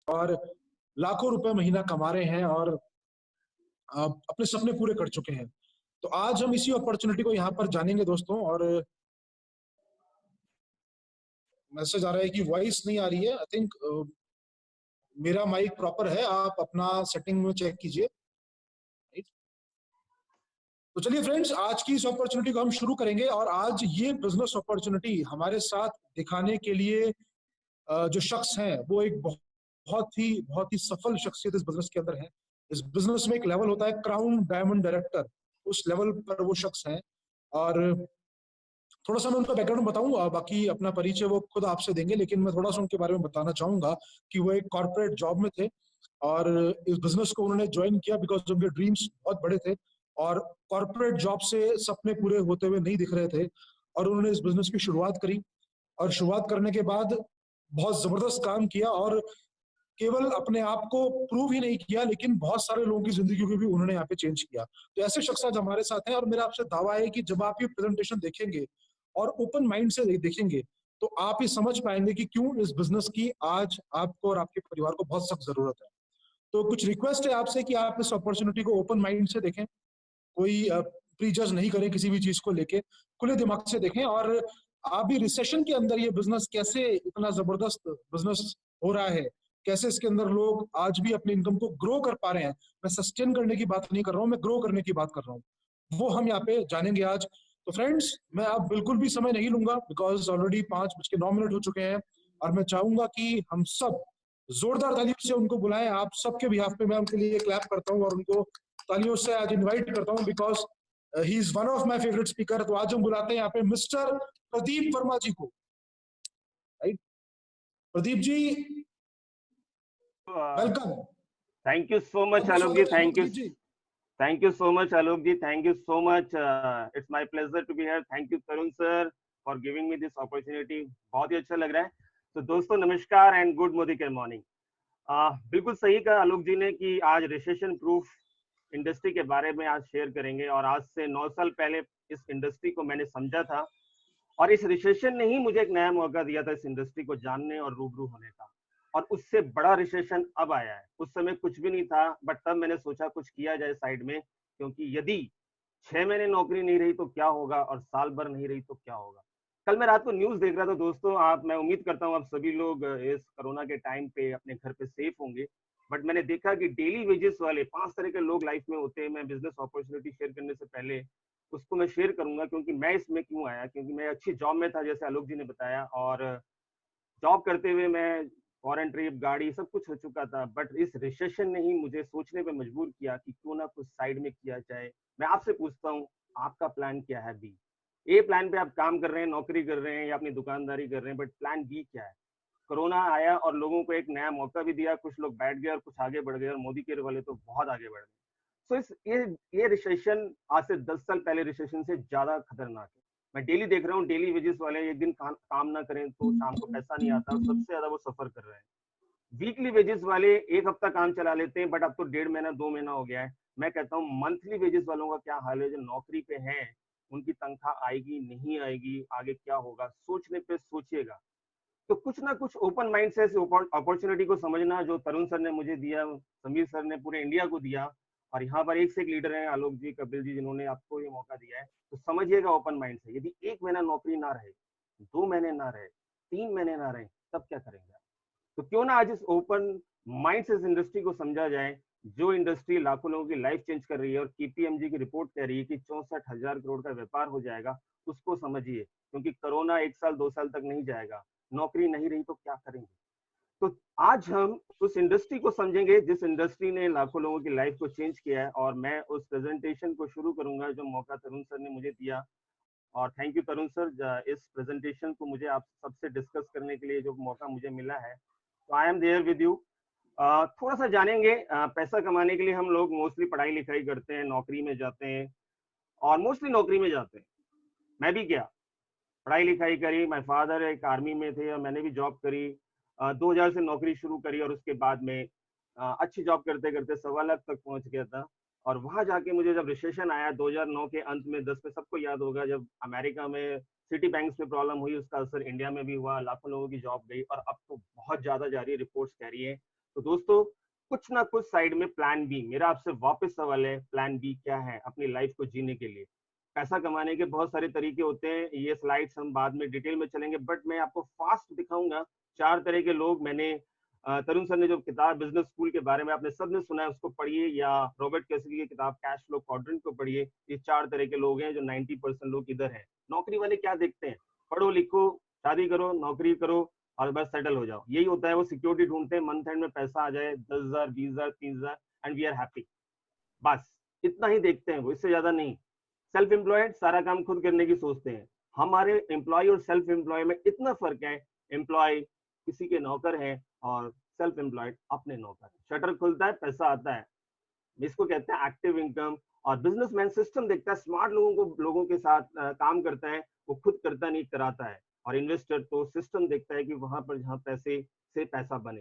और लाखों रुपए महीना कमा रहे हैं और अपने सपने पूरे कर चुके हैं। तो आज हम इसी अपॉर्चुनिटी को यहाँ पर जानेंगे दोस्तों। और मैसेज आ रहा है कि वॉइस नहीं आ रही है। आई थिंक मेरा माइक प्रॉपर है, आप अपना सेटिंग में चेक कीजिए। तो चलिए फ्रेंड्स, आज की इस अपॉर्चुनिटी को हम शुरू करेंगे। और आज ये बिजनेस अपॉर्चुनिटी हमारे साथ दिखाने के लिए जो शख्स हैं वो एक बहुत ही सफल शख्सियत इस बिजनेस के अंदर है। इस बिजनेस में एक लेवल होता है क्राउन डायमंड डायरेक्टर, उस लेवल पर वो शख्स हैं। और थोड़ा सा मैं उनका बैकग्राउंड बताऊंगा, बाकी अपना परिचय वो खुद आपसे देंगे, लेकिन मैं थोड़ा सा उनके बारे में बताना चाहूंगा कि वो एक कॉर्पोरेट जॉब में थे और इस बिजनेस को उन्होंने ज्वाइन किया बिकॉज उनके ड्रीम्स बहुत बड़े थे और कॉर्पोरेट जॉब से सपने पूरे होते हुए नहीं दिख रहे थे। और उन्होंने इस बिजनेस की शुरुआत करी और शुरुआत करने के बाद बहुत जबरदस्त काम किया और केवल अपने आप को प्रूव ही नहीं किया, लेकिन बहुत सारे लोगों की जिंदगी को भी उन्होंने यहाँ पे चेंज किया। तो ऐसे शख्स आज हमारे साथ हैं और मेरा आपसे दावा है कि जब आप ये प्रेजेंटेशन देखेंगे और ओपन माइंड से देखेंगे तो आप ये समझ पाएंगे कि क्यों इस बिजनेस की आज आपको और आपके परिवार को बहुत सख्त जरूरत है। तो कुछ रिक्वेस्ट है आपसे कि आप इस अपॉर्चुनिटी को ओपन माइंड से देखें, कोई प्रीजज नहीं करें किसी भी चीज को लेके, खुले दिमाग से देखें। और अभी रिसेशन के अंदर ये बिजनेस कैसे इतना जबरदस्त बिजनेस हो रहा है, कैसे इसके अंदर लोग आज भी अपनी इनकम को ग्रो कर पा रहे हैं। मैं सस्टेन करने की बात नहीं कर रहा हूँ, मैं ग्रो करने की बात कर रहा हूँ। वो हम यहाँ पे जानेंगे आज। तो फ्रेंड्स, मैं अब बिल्कुल भी समय नहीं लूंगा बिकॉज ऑलरेडी 5:09 हो चुके हैं और मैं चाहूंगा कि हम सब जोरदार तालियों से उनको बुलाएं। आप सबके बिहाफ पे मैं उनके लिए क्लैप करता हूँ और उनको तालियों से आज इनवाइट करता हूँ because he is one of my favourite speaker. तो आज हम बुलाते हैं यहाँ पे मिस्टर प्रदीप वर्मा जी को। Right, Pradeep ji, welcome. Thank you so much Alok ji, thank you so much Alok ji, thank you so much. It's my pleasure to be here. Thank you Tarun sir for giving me this opportunity. बहुत ही अच्छा लग रहा है। तो दोस्तों नमस्कार एंड गुड मॉर्निंग। बिल्कुल सही कहा आलोक जी ने कि आज रिसेशन प्रूफ इंडस्ट्री के बारे में आज शेयर करेंगे। और आज से 9 साल पहले इस इंडस्ट्री को मैंने समझा था और इस रिसेशन ने ही मुझे एक नया मौका दिया था इस इंडस्ट्री को जानने और रूबरू होने का। और उससे बड़ा रिसेशन अब आया है। उस समय कुछ भी नहीं था, बट तब मैंने सोचा कुछ किया जाए साइड में, क्योंकि यदि 6 महीने नौकरी नहीं रही तो क्या होगा और साल भर नहीं रही तो क्या होगा। कल मैं रात को न्यूज देख रहा था दोस्तों, मैं उम्मीद करता हूँ आप सभी लोग इस कोरोना के टाइम पे अपने घर पे सेफ होंगे। बट मैंने देखा कि डेली वेजेस वाले 5 तरह के लोग लाइफ में होते हैं। मैं बिजनेस अपॉर्चुनिटी शेयर करने से पहले उसको मैं शेयर करूंगा, क्योंकि मैं इसमें क्यों आया, क्योंकि मैं अच्छी जॉब में था जैसे आलोक जी ने बताया। और जॉब करते हुए मैं फॉरेन ट्रिप, गाड़ी, सब कुछ हो चुका था। बट इस रिसेशन ने ही मुझे सोचने पे मजबूर किया कि क्यों ना कुछ साइड में किया जाए। मैं आपसे पूछता हूँ, आपका प्लान क्या है? बी ए प्लान पे आप काम कर रहे हैं, नौकरी कर रहे हैं या अपनी दुकानदारी कर रहे हैं, बट प्लान बी क्या है? कोरोना आया और लोगों को एक नया मौका भी दिया। कुछ लोग बैठ गए और कुछ आगे बढ़ गए, और मोदी के वाले तो बहुत आगे बढ़ गए। सो इस ये रिसेशन आज से 10 साल पहले रिसेशन से ज्यादा खतरनाक है। मैं डेली देख रहा हूँ, डेली वेजेस वाले एक दिन काम ना करें तो शाम को पैसा नहीं आता, सबसे ज्यादा वो सफर कर रहे हैं। वीकली वेजेस वाले एक हफ्ता काम चला लेते हैं, बट अब तो 1.5 महीना 2 महीना हो गया है। मैं कहता हूँ मंथली वेजेस वालों का क्या हाल है, जो नौकरी पे हैं, उनकी तनख्वाह आएगी नहीं आएगी, आगे क्या होगा, सोचने पे सोचिएगा। तो कुछ ना कुछ ओपन माइंड से अपॉर्चुनिटी को समझना, जो तरुण सर ने मुझे दिया, समीर सर ने पूरे इंडिया को दिया, और यहाँ पर एक से एक लीडर हैं आलोक जी, कपिल जी, जिन्होंने आपको ये मौका दिया है। तो समझिएगा ओपन माइंड से, यदि 1 महीना नौकरी ना रहे, 2 महीने ना रहे, 3 महीने ना रहे, तब क्या करेंगे? तो क्यों ना आज इस ओपन माइंड से इस इंडस्ट्री को समझा जाए, जो इंडस्ट्री लाखों लोगों की लाइफ चेंज कर रही है। और केपीएमजी की रिपोर्ट कह रही है कि 64,000 करोड़ का व्यापार हो जाएगा। उसको समझिए, क्योंकि कोरोना 1 साल 2 साल तक नहीं जाएगा। नौकरी नहीं रही तो क्या करेंगे? तो आज हम उस इंडस्ट्री को समझेंगे जिस इंडस्ट्री ने लाखों लोगों की लाइफ को चेंज किया है। और मैं उस प्रेजेंटेशन को शुरू करूंगा जो मौका तरुण सर ने मुझे दिया। और थैंक यू तरुण सर, इस प्रेजेंटेशन को मुझे आप सबसे डिस्कस करने के लिए जो मौका मुझे मिला है। तो I am there with you. थोड़ा सा जानेंगे, पैसा कमाने के लिए हम लोग मोस्टली पढ़ाई लिखाई करते हैं, नौकरी में जाते हैं, और मोस्टली नौकरी में जाते हैं। मैं भी क्या पढ़ाई लिखाई करी, माय फादर एक आर्मी में थे और मैंने भी जॉब करी। 2000 से नौकरी शुरू करी और उसके बाद में अच्छी जॉब करते करते 1.25 लाख तक पहुंच गया था। और वहां जाके मुझे जब रिसेशन आया 2009 के अंत में, 10 में, सबको याद होगा जब अमेरिका में सिटी बैंक्स में प्रॉब्लम हुई, उसका असर इंडिया में भी हुआ, लाखों लोगों की जॉब गई। और अब तो बहुत ज्यादा जा रही है, रिपोर्ट्स कह रही है तो दोस्तों कुछ ना कुछ साइड में प्लान बी, मेरा आपसे वापस सवाल है, प्लान बी क्या है अपनी लाइफ को जीने के लिए? पैसा कमाने के बहुत सारे तरीके होते हैं, ये स्लाइड्स हम बाद में डिटेल में चलेंगे, बट मैं आपको फास्ट दिखाऊंगा 4 तरह के लोग। मैंने तरुण सर ने जो किताब बिजनेस स्कूल के बारे में आपने सबने सुना है उसको पढ़िए, या रॉबर्ट कैसिडी की किताब कैश फ्लो क्वाड्रेंट को पढ़िए। ये 4 तरह के लोग हैं जो 90% लोग इधर हैं। नौकरी वाले क्या देखते हैं? पढ़ो लिखो, शादी करो, नौकरी करो और बस सेटल हो जाओ, यही होता है। वो सिक्योरिटी ढूंढते हैं, मंथ एंड में पैसा आ जाए 10,000 20,000 30,000 एंड वी आर हैप्पी, बस इतना ही देखते हैं वो, इससे ज्यादा नहीं। सेल्फ एम्प्लॉयड सारा काम खुद करने की सोचते हैं। हमारे एम्प्लॉय और सेल्फ एम्प्लॉय में इतना फर्क है, एम्प्लॉय किसी के नौकर है और सेल्फ एम्प्लॉयड अपने नौकर है। शटर खुलता है, पैसा आता है, इसको कहते हैं एक्टिव इनकम। और बिजनेसमैन सिस्टम देखता है, स्मार्ट लोगों के साथ काम करता है, वो खुद करता नहीं कराता है। और इन्वेस्टर तो सिस्टम देखता है कि वहां पर जहां पैसे से पैसा बने।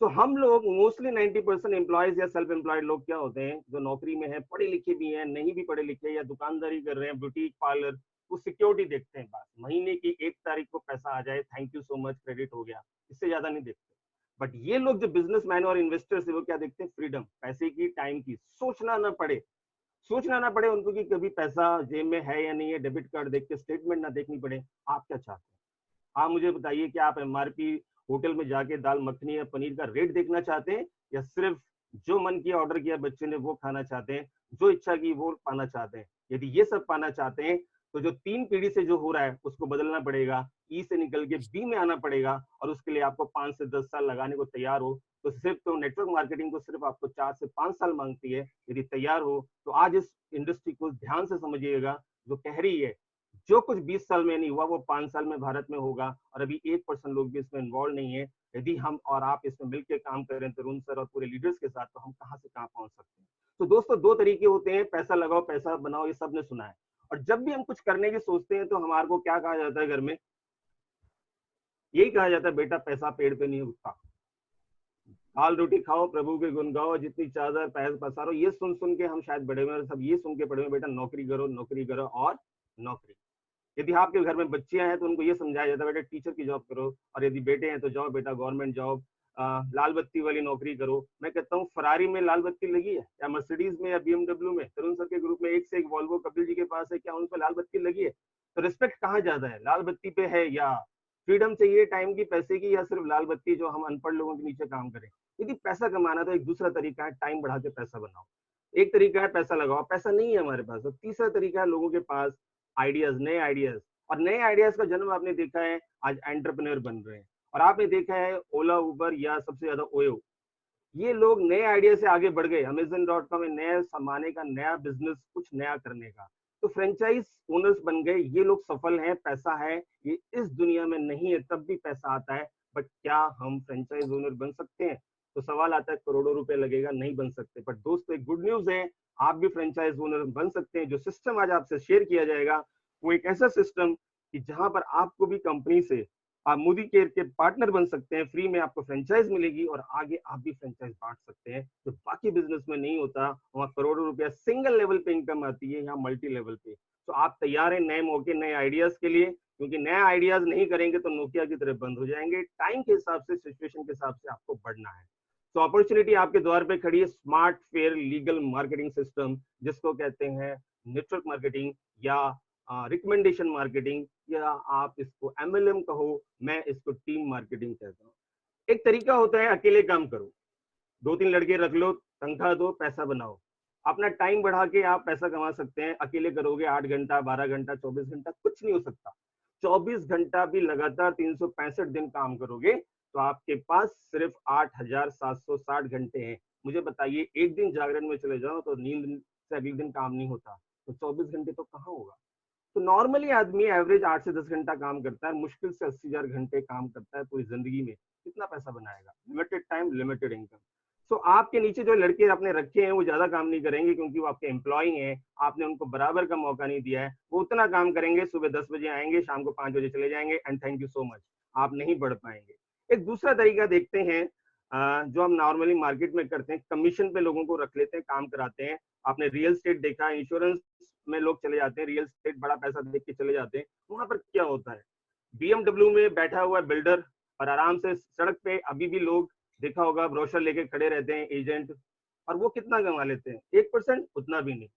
तो हम लोग मोस्टली 90% एम्प्लॉयज या सेल्फ एम्प्लॉयड लोग क्या होते हैं, जो नौकरी में है, पढ़े लिखे भी हैं, नहीं भी पढ़े लिखे, या दुकानदारी कर रहे हैं, बुटीक पार्लर, वो सिक्योरिटी देखते हैं। बस महीने की 1 तारीख को पैसा आ जाए, thank you so much, credit हो गया, इससे ज्यादा नहीं देखते। बट ये लोग जो बिजनेसमैन और इन्वेस्टर्स है वो क्या देखते हैं? फ्रीडम, पैसे की, टाइम की, सोचना ना पड़े उनको कि कभी पैसा जेब में है या नहीं है, डेबिट कार्ड देख के स्टेटमेंट ना देखनी पड़े। आप क्या चाहते हैं? आप मुझे बताइए कि आप एमआरपी होटल में जाके दाल मखनी या पनीर का रेट देखना चाहते हैं, या सिर्फ जो मन किया ऑर्डर किया बच्चे ने वो खाना चाहते हैं, जो इच्छा की वो पाना चाहते हैं? यदि ये सब पाना चाहते हैं तो जो 3 पीढ़ी से जो हो रहा है उसको बदलना पड़ेगा, ई से निकल के बी में आना पड़ेगा, और उसके लिए आपको 5 से 10 साल लगाने को तैयार हो तो सिर्फ तो नेटवर्क मार्केटिंग को सिर्फ आपको 4 से 5 साल मांगती है। यदि तैयार हो तो आज इस इंडस्ट्री को ध्यान से समझिएगा, जो कह रही है जो कुछ 20 साल में नहीं हुआ वो 5 साल में भारत में होगा, और अभी 1% लोग भी इसमें इन्वॉल्व नहीं है। यदि हम और आप इसमें मिलकर काम करें तरुण सर और पूरे लीडर्स के साथ, तो हम कहां से कहां पहुंच सकते हैं। तो दोस्तों 2 तरीके होते हैं, पैसा लगाओ पैसा बनाओ, ये सबने सुना है। और जब भी हम कुछ करने की सोचते हैं तो हमारे को क्या कहा जाता है घर में? यही कहा जाता है, बेटा पैसा पेड़ पे नहीं उगता, दाल रोटी खाओ, प्रभु के गुण गाओ, जितनी चादर पैर पसारो। ये सुन सुन के हम शायद बड़े हुए, सब ये सुन के बड़े हुए, बेटा नौकरी करो, नौकरी करो और नौकरी। यदि आपके घर में बच्चियां हैं तो उनको ये समझाया जाता है, बेटा टीचर की जॉब करो, और यदि बेटे हैं तो जाओ बेटा गवर्नमेंट जॉब, लाल बत्ती वाली नौकरी करो। मैं कहता हूँ फरारी में लाल बत्ती लगी है, या मर्सिडीज में, या बीएमडब्ल्यू में? तरुण सर के ग्रुप में एक से एक वॉल्वो कपिल जी के पास है, क्या उन पर लाल बत्ती लगी है? तो रिस्पेक्ट कहाँ ज्यादा है, लाल बत्ती पे है, या फ्रीडम चाहिए टाइम की, पैसे की, या सिर्फ लाल बत्ती जो हम अनपढ़ लोगों के नीचे काम करें? यदि पैसा कमाना तो एक दूसरा तरीका है, टाइम बढ़ा के पैसा बनाओ। एक तरीका है पैसा लगाओ, पैसा नहीं है हमारे पास, तो तीसरा तरीका है लोगों के पास आइडियाज, नए आइडियाज। और नए आइडियाज का जन्म आपने देखा है, आज एंटरप्रेन्योर बन रहे हैं। और आपने देखा है ओला, उबर या सबसे ज्यादा ओयो, ये लोग नए आइडिया से आगे बढ़ गए। Amazon.com में नया समाने का, नया बिजनेस, कुछ नया करने का, तो फ्रेंचाइज ओनर्स बन गए। ये लोग सफल हैं, पैसा है, ये इस दुनिया में नहीं है तब भी पैसा आता है। बट क्या हम फ्रेंचाइज ओनर बन सकते हैं? तो सवाल आता है, करोड़ों रुपए लगेगा, नहीं बन सकते। बट दोस्तों एक गुड न्यूज है, आप भी फ्रेंचाइज ओनर बन सकते हैं। जो सिस्टम आज आपसे शेयर किया जाएगा वो एक ऐसा सिस्टम कि जहां पर आपको भी कंपनी से आप मोदी केयर के पार्टनर बन सकते हैं, फ्री में आपको फ्रेंचाइज मिलेगी, और आगे आप भी फ्रेंचाइज बांट सकते हैं। जो बाकी बिजनेस में नहीं होता, वहां करोड़ों रुपया सिंगल लेवल पे इनकम आती है, यहाँ मल्टी लेवल पे। तो आप तैयार हैं नए मौके, नए आइडियाज के लिए? क्योंकि नए आइडियाज नहीं करेंगे तो नोकिया की तरह बंद हो जाएंगे। टाइम के हिसाब से, सिचुएशन के हिसाब से आपको बढ़ना है। तो अपॉर्चुनिटी आपके द्वार पे खड़ी है, smart fair legal marketing system, जिसको कहते हैं नेटवर्क मार्केटिंग, या रिकमेंडेशन मार्केटिंग, या आप इसको एमएलएम कहो, मैं इसको टीम मार्केटिंग कहता हूँ। एक तरीका होता है अकेले काम करो, 2-3 लड़के रख लो, तनख्वाह दो, पैसा बनाओ। अपना टाइम बढ़ा के आप पैसा कमा सकते हैं। अकेले करोगे 8 घंटा, 12 घंटा, 24 घंटा, कुछ नहीं हो सकता। 24 घंटा भी लगातार 365 दिन काम करोगे तो आपके पास सिर्फ 8,760 घंटे हैं। मुझे बताइए, एक दिन जागरण में चले जाओ तो नींद से अगले दिन काम नहीं होता, तो 24 घंटे तो कहाँ होगा? तो नॉर्मली आदमी एवरेज 8 से 10 घंटा काम करता है, मुश्किल से 80,000 घंटे काम करता है पूरी जिंदगी में। कितना पैसा बनाएगा? Limited time, limited income. So आपके नीचे जो लड़के आपने रखे हैं वो ज्यादा काम नहीं करेंगे, क्योंकि वो आपके एम्प्लॉय हैं, आपने उनको बराबर का मौका नहीं दिया है। वो उतना काम करेंगे, सुबह 10 बजे आएंगे, शाम को 5 बजे चले जाएंगे, and thank you so much, आप नहीं बढ़ पाएंगे। एक दूसरा तरीका देखते हैं, जो हम नॉर्मली मार्केट में करते हैं, कमीशन पे लोगों को रख लेते हैं, काम कराते हैं। आपने रियल एस्टेट देखा, इंश्योरेंस में लोग चले जाते हैं, रियल एस्टेट बड़ा पैसा देख के चले जाते हैं। वहां पर क्या होता है, बीएमडब्ल्यू में बैठा हुआ बिल्डर और आराम से सड़क पे अभी भी लोग देखा होगा ब्रोशर लेके खड़े रहते हैं एजेंट, और वो कितना कमा लेते हैं? 1%, उतना भी नहीं।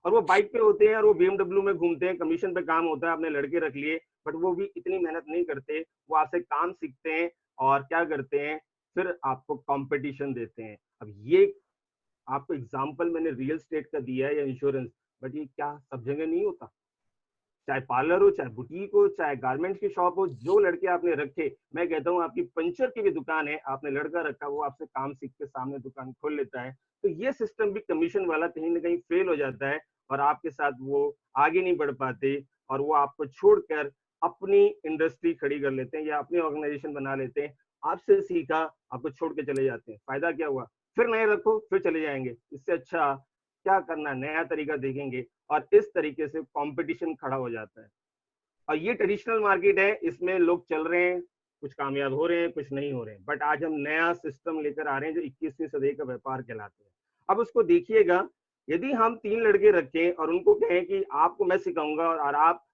और वो बाइक पे होते हैं और वो BMW में घूमते हैं, कमीशन पे काम होता है, आपने लड़के रख लिए, बट वो भी इतनी मेहनत नहीं करते। वो आपसे काम सीखते हैं और क्या करते हैं, फिर आपको कंपटीशन देते हैं। अब ये आपको एग्जांपल मैंने रियल एस्टेट का दिया है या इंश्योरेंस, बट ये क्या सब जगह नहीं होता? चाहे पार्लर हो, चाहे बुटीक हो, चाहे गारमेंट्स की शॉप हो, जो लड़के आपने रखे, मैं कहता हूँ आपकी पंचर की भी दुकान है, आपने लड़का रखा, वो आपसे काम सीख के सामने दुकान खोल लेता है। तो ये सिस्टम भी कमीशन वाला कहीं ना कहीं फेल हो जाता है और आपके साथ वो आगे नहीं बढ़ पाते और वो आपको छोड़कर अपनी इंडस्ट्री खड़ी कर लेते हैं या अपनी ऑर्गेनाइजेशन बना लेते हैं। आपसे सीखा, आपको छोड़ के चले जाते हैं। फायदा क्या हुआ? फिर नए रखो, फिर चले जाएंगे। इससे अच्छा क्या करना, नया तरीका देखेंगे और इस तरीके से कंपटीशन खड़ा हो जाता है। और ये ट्रेडिशनल मार्केट है, इसमें लोग चल रहे हैं, कुछ कामयाब हो रहे हैं, कुछ नहीं हो रहे हैं, बट आज हम नया सिस्टम लेकर आ रहे हैं जो 21वीं सदी का व्यापार कहलाते हैं। अब उसको देखिएगा, यदि हम 3 लड़के रखें और उनको कहें कि आपको मैं सिखाऊंगा और आप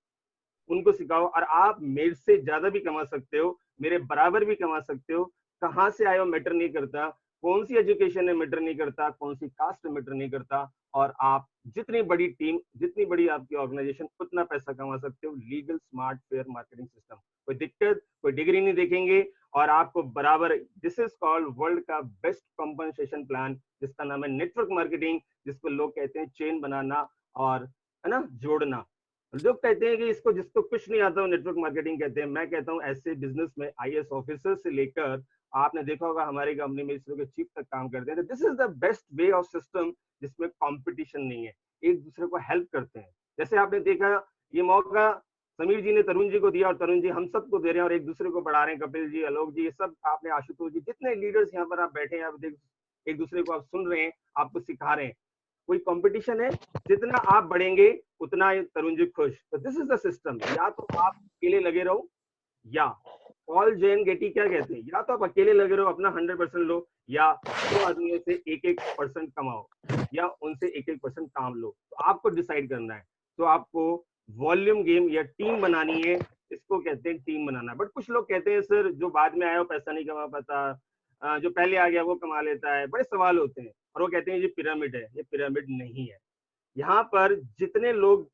उनको सिखाओ और आप मेरे से ज्यादा भी कमा सकते हो, मेरे बराबर भी कमा सकते हो, कहाँ से आए हो मैटर नहीं करता, कौन सी एजुकेशन है मैटर नहीं करता, कौन सी कास्ट मैटर नहीं करता, और आप जितनी बड़ी टीम, जितनी बड़ी आपकी ऑर्गेनाइजेशन, उतना पैसा कमा सकते हो। Legal smart fair marketing system, कोई दिक्कत, कोई डिग्री नहीं देखेंगे और आपको बराबर, दिस इज कॉल्ड वर्ल्ड का बेस्ट कॉम्पनसेशन प्लान, जिसका नाम है नेटवर्क मार्केटिंग, जिसको लोग कहते हैं चेन बनाना और है ना जोड़ना। लोग कहते हैं कि इसको, जिसको कुछ नहीं आता वो नेटवर्क मार्केटिंग कहते हैं। मैं कहता हूँ ऐसे बिजनेस में IAS ऑफिसर से लेकर, आपने देखा होगा हमारी कंपनी में इस तरह के चीफ तक काम करते हैं। This is the best way of system जिसमें कंपटीशन नहीं है, एक दूसरे को हेल्प करते हैं। जैसे आपने देखा, ये मौका समीर जी ने तरुण जी को दिया और तरुण जी हम सबको दे रहे हैं और एक दूसरे को बढ़ा रहे हैं। कपिल जी, आलोक जी, ये सब आपने, आशुतोष जी, जितने लीडर्स यहाँ पर आप बैठे हैं, आप एक दूसरे को आप सुन रहे हैं, आपको सिखा रहे हैं। कोई कंपटीशन है, जितना आप बढ़ेंगे उतना तरुण जी खुश। तो दिस इज द सिस्टम। या तो आप अकेले लगे रहो, या पॉल जेन गेटी क्या कहते हैं, या तो आप अकेले लगे रहो, अपना 100% लो, या 2 आदमियों से 1-1% कमाओ, या उनसे 1-1% काम लो। तो आपको डिसाइड करना है। तो आपको वॉल्यूम गेम या टीम बनानी है, इसको कहते हैं टीम बनाना। बट कुछ लोग कहते हैं सर जो बाद में आया वो पैसा नहीं कमा पाता, जो पहले आ गया वो कमा लेता है। बड़े सवाल होते हैं और वो कहते हैं ये पिरामिड है। ये पिरामिड नहीं है। यहाँ पर जितने लोगों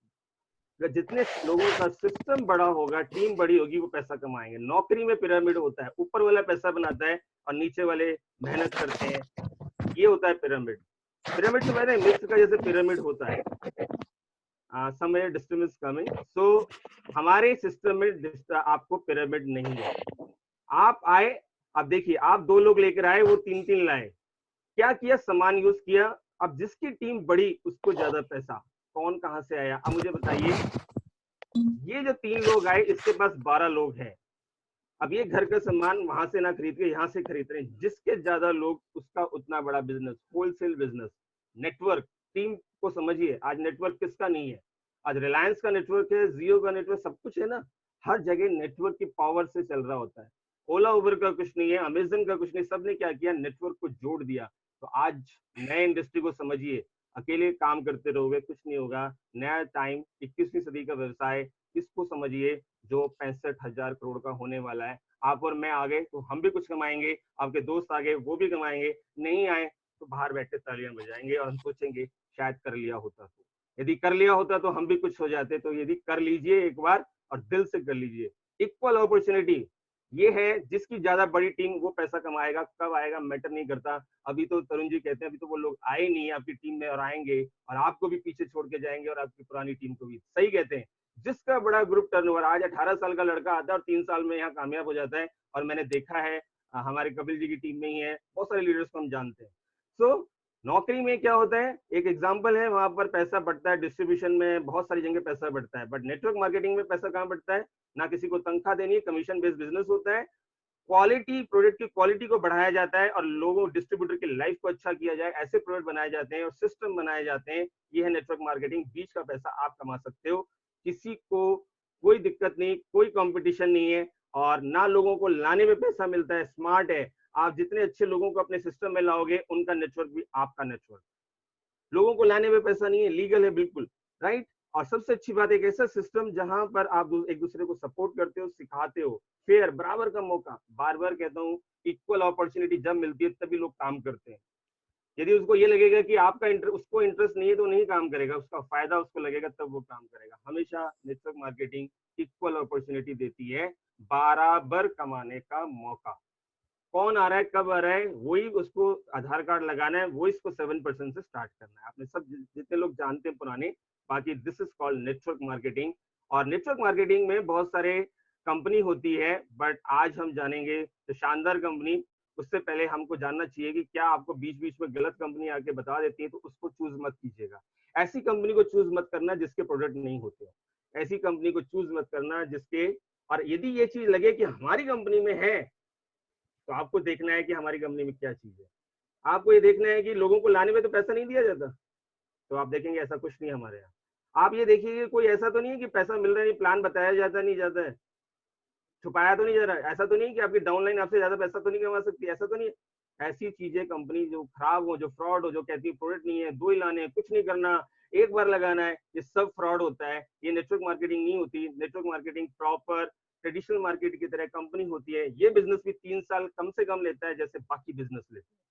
का सिस्टम बड़ा होगा, टीम बड़ी होगी, वो पैसा कमाएंगे। नौकरी में पिरामिड होता है, ऊपर वाला पैसा बनाता है और नीचे वाले मेहनत करते हैं, ये होता है पिरामिड। पिरामिड तो मैंने मिस्र का जैसे पिरामिड होता है। समय डिस्टर्बेंस कमिंग, सो हमारे सिस्टम में आपको पिरामिड नहीं है। आप आए, अब देखिए, आप 2 लोग लेकर आए, वो 3-3 लाए, क्या किया, सामान यूज किया। अब जिसकी टीम बड़ी उसको ज्यादा पैसा, कौन कहां से आया? अब मुझे बताइए, ये जो 3 लोग आए, इसके पास 12 लोग हैं। अब ये घर का सामान वहां से ना खरीद के यहाँ से खरीद रहे हैं। जिसके ज्यादा लोग, उसका उतना बड़ा business, wholesale business. Network, team को समझिए, आज नेटवर्क किसका नहीं है? आज रिलायंस का नेटवर्क है, जियो का नेटवर्क, सब कुछ है ना। हर जगह नेटवर्क की पावर से चल रहा होता है। ओला उबर का कुछ नहीं है, अमेजन का कुछ नहीं, सबने क्या किया, नेटवर्क को जोड़ दिया। तो आज नए इंडस्ट्री को समझिए, अकेले काम करते रहोगे कुछ नहीं होगा। नया टाइम, 21वीं सदी का व्यवसाय, इसको समझिए, जो 65,000 करोड़ का होने वाला है। आप और मैं आ गए तो हम भी कुछ कमाएंगे, आपके दोस्त आ गए वो भी कमाएंगे, नहीं आए तो बाहर बैठे तालियां बजाएंगे और हम सोचेंगे शायद कर लिया होता तो। यदि कर लिया होता तो हम भी कुछ हो जाते। तो यदि कर लीजिए एक बार और दिल से कर लीजिए। इक्वल अपॉर्चुनिटी ये है, जिसकी ज्यादा बड़ी टीम वो पैसा कमाएगा। कब आएगा मैटर नहीं करता। अभी तो तरुण जी कहते हैं अभी तो वो लोग आए नहीं है आपकी टीम में, और आएंगे और आपको भी पीछे छोड़ के जाएंगे और आपकी पुरानी टीम को भी। सही कहते हैं, जिसका बड़ा ग्रुप टर्नओवर, आज 18 साल का लड़का आता है और 3 साल में यहाँ कामयाब हो जाता है। और मैंने देखा है, हमारे कपिल जी की टीम में ही है, बहुत सारे लीडर्स को हम जानते हैं। सो नौकरी में क्या होता है, एक एग्जांपल है, वहां पर पैसा बढ़ता है, डिस्ट्रीब्यूशन में बहुत सारी जगह पैसा बढ़ता है, बट नेटवर्क मार्केटिंग में पैसा कहाँ बढ़ता है? ना किसी को तनख्वाह देनी है, कमीशन बेस्ड बिजनेस होता है। क्वालिटी, प्रोडक्ट की क्वालिटी को बढ़ाया जाता है और लोगों, डिस्ट्रीब्यूटर की लाइफ को अच्छा किया जाए, ऐसे प्रोडक्ट बनाए जाते हैं और सिस्टम बनाए जाते हैं। ये है नेटवर्क मार्केटिंग। बीच का पैसा आप कमा सकते हो, किसी को कोई दिक्कत नहीं, कोई कंपटीशन नहीं है, और ना लोगों को लाने में पैसा मिलता है। स्मार्ट है, आप जितने अच्छे लोगों को अपने सिस्टम में लाओगे, उनका नेटवर्क भी आपका नेटवर्क। लोगों को लाने में पैसा नहीं है, लीगल है बिल्कुल, राइट। और सबसे अच्छी बात एक ऐसा सिस्टम जहां पर आप एक दूसरे को सपोर्ट करते हो, सिखाते हो, फेयर, बराबर का मौका। बार बार कहता हूँ, इक्वल अपॉर्चुनिटी जब मिलती है तभी लोग काम करते हैं। यदि उसको ये लगेगा कि आपका उसको इंटरेस्ट नहीं है तो नहीं काम करेगा, उसका फायदा उसको लगेगा तब वो काम करेगा। हमेशा नेटवर्क मार्केटिंग इक्वल अपॉर्चुनिटी देती है, बराबर कमाने का मौका। कौन आ रहा है, कब आ रहा है, वही उसको आधार कार्ड लगाना है, वो इसको 7% से स्टार्ट करना है। आपने सब जितने लोग जानते हैं पुराने, बाकी this is called network marketing. और नेटवर्क मार्केटिंग में बहुत सारे कंपनी होती है, बट आज हम जानेंगे तो शानदार कंपनी। उससे पहले हमको जानना चाहिए कि क्या आपको बीच बीच में गलत कंपनी आके बता देती है तो उसको चूज मत कीजिएगा। ऐसी कंपनी को चूज मत करना जिसके प्रोडक्ट नहीं होते। ऐसी कंपनी को चूज मत करना जिसके, और यदि ये चीज लगे कि हमारी कंपनी में है तो आपको देखना है कि हमारी कंपनी में क्या चीज है। आपको ये देखना है कि लोगों को लाने में तो पैसा नहीं दिया जाता, तो आप देखेंगे ऐसा कुछ नहीं हमारे यहाँ। आप ये देखिए कोई ऐसा तो नहीं है कि पैसा मिल रहा है, प्लान बताया जाता नहीं जाता है, छुपाया तो नहीं जा रहा है, ऐसा तो नहीं कि आपकी डाउनलाइन आपसे ज्यादा पैसा तो नहीं कमा सकती, ऐसा तो नहीं है। ऐसी चीजें कंपनी जो खराब हो, जो फ्रॉड हो, जो कहती है प्रोडक्ट नहीं है, दो ही लाने, कुछ नहीं करना, एक बार लगाना है, ये सब फ्रॉड होता है। ये नेटवर्क मार्केटिंग नहीं होती। Network marketing proper traditional market की तरह कंपनी होती है। ये बिजनेस भी 3 साल कम से कम लेता है जैसे बाकी बिजनेस लेते हैं,